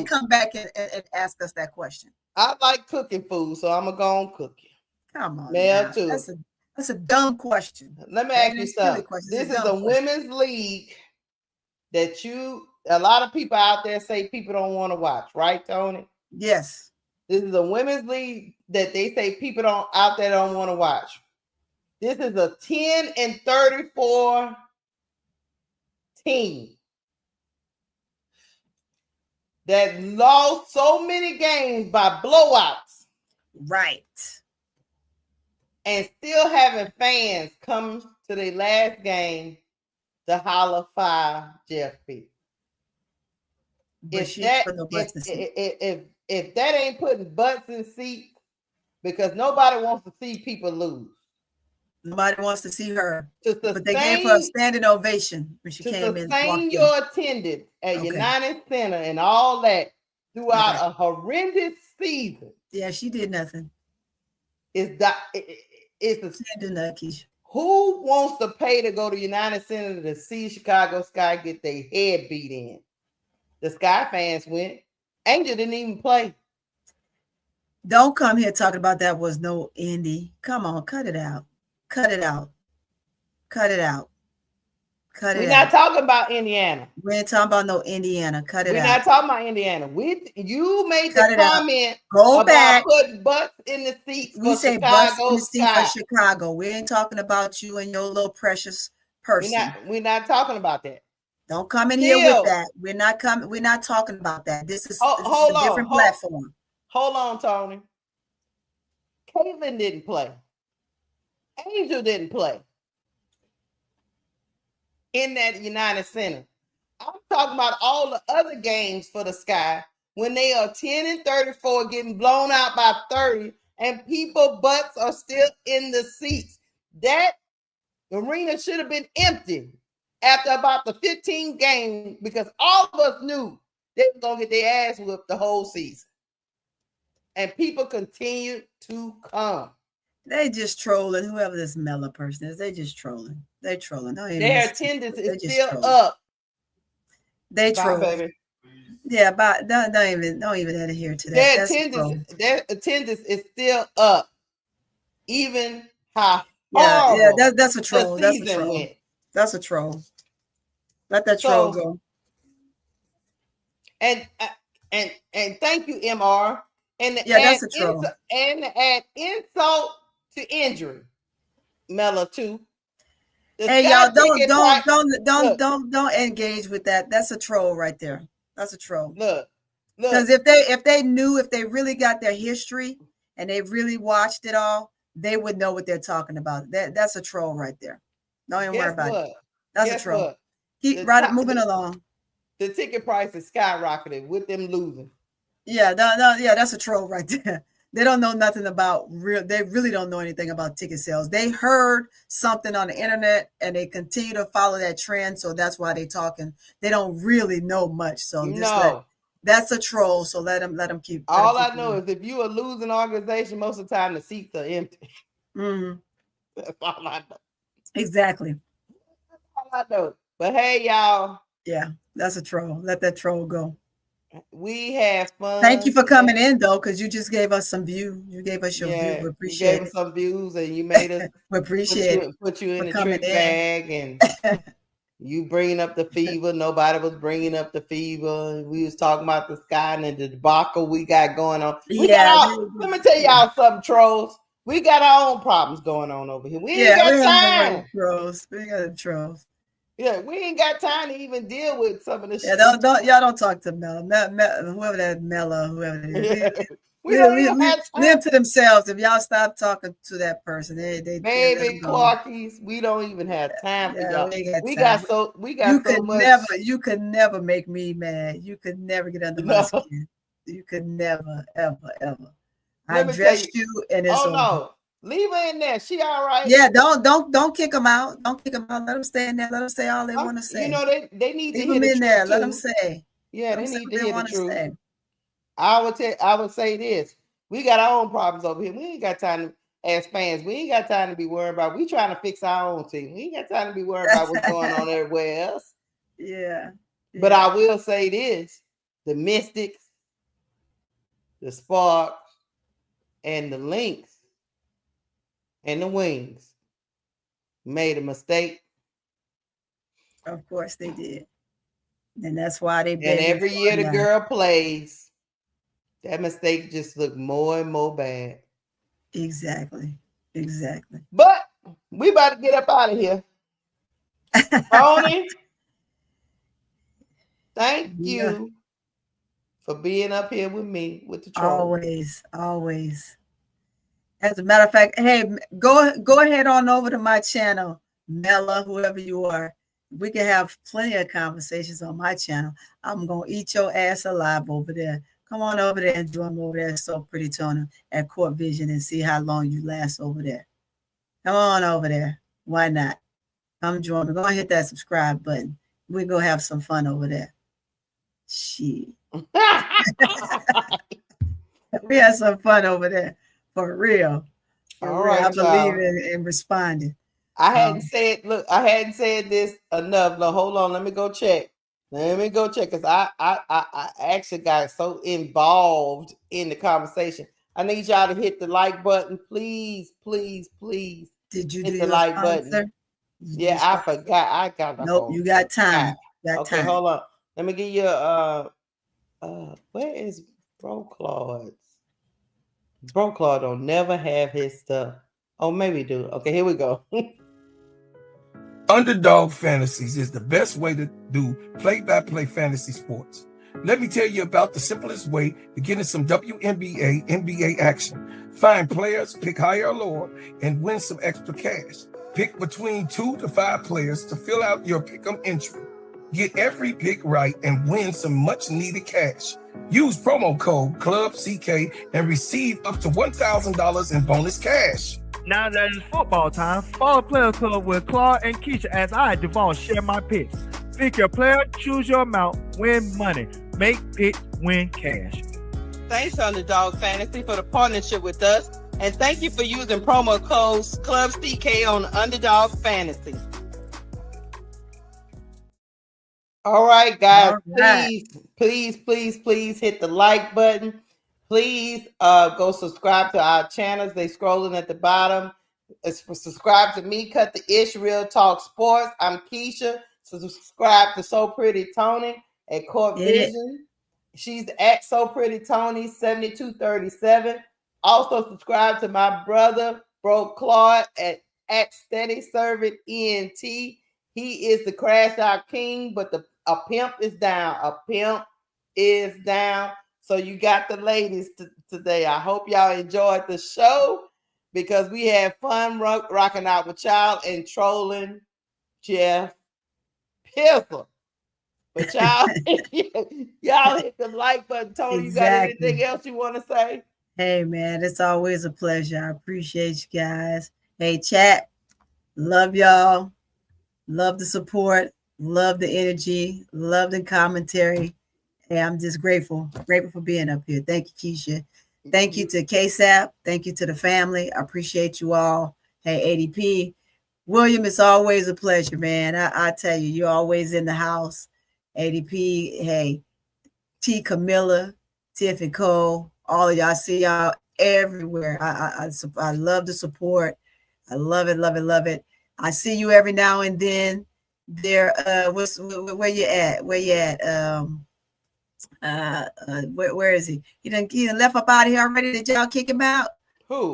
C: come back and ask us that question.
B: I like cooking food, so I'm gonna go on cooking.
C: Come on,
B: Male
C: now.
B: too.
C: That's a dumb question.
B: Let me ask you something. This is a women's league that a lot of people out there say people don't want to watch, right, Tony?
C: Yes.
B: This is a women's league that they say people out there don't want to watch. This is a 10-34 team that lost so many games by blowouts.
C: Right.
B: And still having fans come to their last game to holler fire Jeff P. If that ain't putting butts in seats, because nobody wants to see people lose.
C: Nobody wants to see her. But they gave her a standing ovation when she came in.
B: Sustain your attendance at United Center and all that throughout a horrendous season.
C: Yeah, she did nothing.
B: Who wants to pay to go to United Center to see Chicago Sky get their head beat in? The Sky fans went. Angel didn't even play.
C: Don't come here talking about that was no Indy. Come on, cut it out. Cut it out. Cut it out. Cut it out.
B: We're not talking about Indiana.
C: We ain't talking about no Indiana. Cut it out.
B: We're not talking about Indiana. You made
C: Cut
B: the
C: it out.
B: comment
C: Go
B: about
C: back.
B: putting butts in the seats
C: We
B: for
C: say
B: Chicago
C: butts in the seat
B: Sky.
C: for Chicago. We ain't talking about you and your little precious person.
B: We're not talking about that.
C: Don't come in here with that. We're not talking about that. This is a different platform.
B: Hold on, Tony. Caitlin didn't play. Angel didn't play in that United Center. I'm talking about all the other games for the Sky when they are 10-34 getting blown out by 30 and people butts are still in the seats. That The arena should have been empty after about the 15th game because all of us knew they were going to get their ass whipped the whole season. And people continued to come.
C: They just trolling. Whoever this Mela person is, they just trolling. They trolling.
B: Their attendance is still up.
C: They troll,
B: baby.
C: Yeah, but don't even adhere to that.
B: Their attendance is still up. Even how
C: that's a troll. That's a troll.
B: Went.
C: That's a troll. Let that troll go.
B: And thank you, MR. And
C: that's a troll.
B: And add insult to injury, Mela too.
C: Hey y'all, don't engage with that. That's a troll right there. That's a troll.
B: Look.
C: Because if they really got their history and they really watched it all, they would know what they're talking about. That's a troll right there. Don't even worry about it. That's a troll. Keep moving along.
B: The ticket price is skyrocketed with them losing.
C: Yeah, that's a troll right there. They don't know nothing about they really don't know anything about ticket sales. They heard something on the internet and they continue to follow that trend. So that's why they're talking. They don't really know much. So that's a troll. So let them keep.
B: All I know is if you're a losing organization, most of the time the seats are empty.
C: Mm-hmm.
B: That's all I know.
C: Exactly.
B: That's all I know. But hey, y'all.
C: Yeah, that's a troll. Let that troll go.
B: We have fun.
C: Thank you for coming in, though, because you just gave us some view. You gave us your view. We appreciate
B: you gave us some views, and you made us
C: we appreciate
B: put you in the trick bag, and you bringing up the fever. Nobody was bringing up the fever. We was talking about the sky and the debacle we got going on. Let me tell y'all something, trolls. We got our own problems going on over here. We ain't got time.
C: Trolls. We got trolls.
B: Yeah, we ain't got time to even deal with some of this shit.
C: Y'all don't talk to Mela. Whoever that Mela, whoever it is.
B: We don't even have time.
C: Leave them to themselves. If y'all stop talking to that person, they
B: baby Clarkies, we don't even have time for y'all. We got so much.
C: You could never make me mad. You could never get under my skin. You could never, ever. I dressed you and it's over.
B: No. Leave her in there. She all right.
C: Yeah, don't kick them out. Don't kick them out. Let them stay in there. Let them say all they want to say.
B: You know, they need
C: Leave
B: to hear
C: them in there.
B: Too.
C: Let them say.
B: Yeah, they need to hear the truth. I would say this. We got our own problems over here. We ain't got time to, as fans, we ain't got time to be worried about. We trying to fix our own team. We ain't got time to be worried about what's going on everywhere else.
C: Yeah.
B: But I will say this. The Mystics, the Sparks, and the Lynx and the Wings made a mistake.
C: Of course they did. And that's why they
B: and every year the girl plays, that mistake just looked more and more bad.
C: Exactly.
B: But we about to get up out of here. Tony, thank you for being up here with me with the troll.
C: Always. As a matter of fact, hey, go ahead on over to my channel, Mela, whoever you are. We can have plenty of conversations on my channel. I'm gonna eat your ass alive over there. Come on over there and join me over there. So pretty, Tony, at Court Vision, and see how long you last over there. Come on over there. Why not? Come join me. Go and hit that subscribe button. We're gonna have some fun over there. Shit. We had some fun over there. For real.
B: All right,
C: I believe in responding.
B: I hadn't said this enough. No, hold on. Let me go check. Because I actually got so involved in the conversation. I need y'all to hit the like button. Please.
C: Did you
B: hit
C: do
B: the like button? Yeah, I forgot. I got the
C: Nope, you got time.
B: Okay, hold on. Let me give you where is Bro Claude? Bro Claude don't never have his stuff. Oh, maybe do. Okay, here we go.
P: Underdog Fantasies is the best way to do play-by-play fantasy sports. Let me tell you about the simplest way to get in some WNBA, NBA action. Find players, pick higher or lower, and win some extra cash. Pick between 2 to 5 players to fill out your pick'em entry. Get every pick right and win some much-needed cash. Use promo code CLUBCK and receive up to $1,000 in bonus cash.
Q: Now that it's football time, follow Player Club with Claude and Keisha as I, Devon, share my picks. Pick your player, choose your amount, win money. Make picks, win cash.
B: Thanks, Underdog Fantasy, for the partnership with us. And thank you for using promo code ClubCK on Underdog Fantasy. All right, guys, please hit the like button. Please go subscribe to our channels. They scrolling at the bottom. Subscribe to me, Cut the Ish, Real Talk Sports. I'm Keisha. So subscribe to So Pretty Tony at Court Vision. She's at So Pretty Tony 7237. Also subscribe to my brother, Bro Claude at Steady Servant ENT. He is the Crash Out King, but a pimp is down. A pimp is down. So you got the ladies today. I hope y'all enjoyed the show because we had fun rocking out with y'all and trolling Jeff Piffle. But y'all, y'all hit the like button. Tony, you got anything else you want to say?
C: Hey, man, it's always a pleasure. I appreciate you guys. Hey, chat, love y'all. Love the support. Love the energy. Love the commentary. Hey, I'm just grateful for being up here. Thank you, Keisha. Thank you to KSAP. Thank you to the family. I appreciate you all. Hey, ADP. William, it's always a pleasure, man. I tell you, you're always in the house. ADP, hey, T. Camilla, Tiffany Cole, all of y'all. I see y'all everywhere. I love the support. I love it, love it, love it. I see you every now and then. There, where you at? Where you at? Where is he? He done left up out of here already. Did y'all kick him out?
B: Who?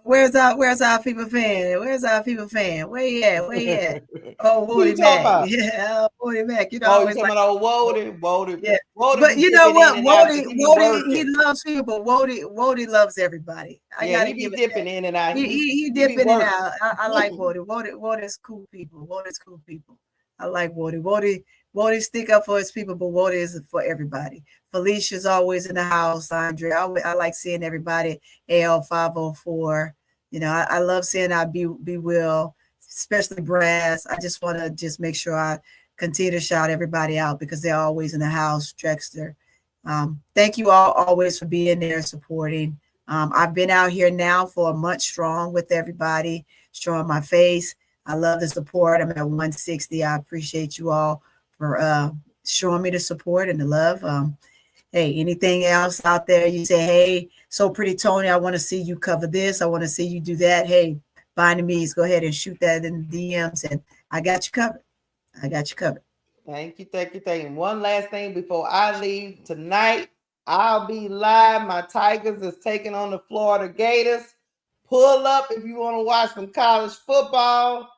C: Where's our people fan? Where's our people fan? Where you at? Where you at? Oh,
B: Wody Mac.
C: Yeah, Wody Mac. You know,
B: oh, you talking about Wody?
C: Yeah.
B: Wody,
C: but you know what? Wody, he loves people. Wody loves everybody.
B: He be dipping in and out.
C: He dipping in and out. I like Wody. Wody's cool people. Wody's cool people. I like Wody. Wody stick up for his people, but Wody is for everybody. Felicia's always in the house. Andre, I like seeing everybody. AL504. You know, I love seeing our Be Will, especially Brass. I just want to make sure I continue to shout everybody out because they're always in the house. Drexter. Thank you all always for being there, supporting. I've been out here now for a month strong with everybody, showing my face. I love the support. I'm at 160. I appreciate you all for showing me the support and the love. Hey, anything else out there? You say, hey, So Pretty Tony, I want to see you cover this. I want to see you do that. Hey, by the means, go ahead and shoot that in the DMs, and I got you covered.
B: Thank you. One last thing before I leave tonight, I'll be live. My Tigers is taking on the Florida Gators. Pull up if you want to watch some college football.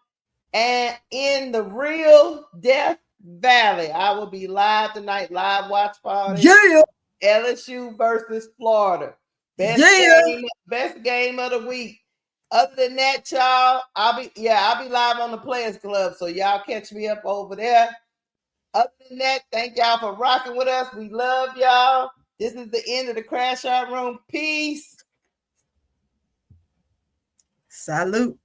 B: And in the real Death Valley, I will be live tonight, live watch party.
C: Yeah.
B: LSU versus Florida. Best game of the week. Other than that, y'all, I'll be live on the Players Club, so y'all catch me up over there. Other than that, thank y'all for rocking with us. We love y'all. This is the end of the Crash Out Room. Peace.
C: Salute.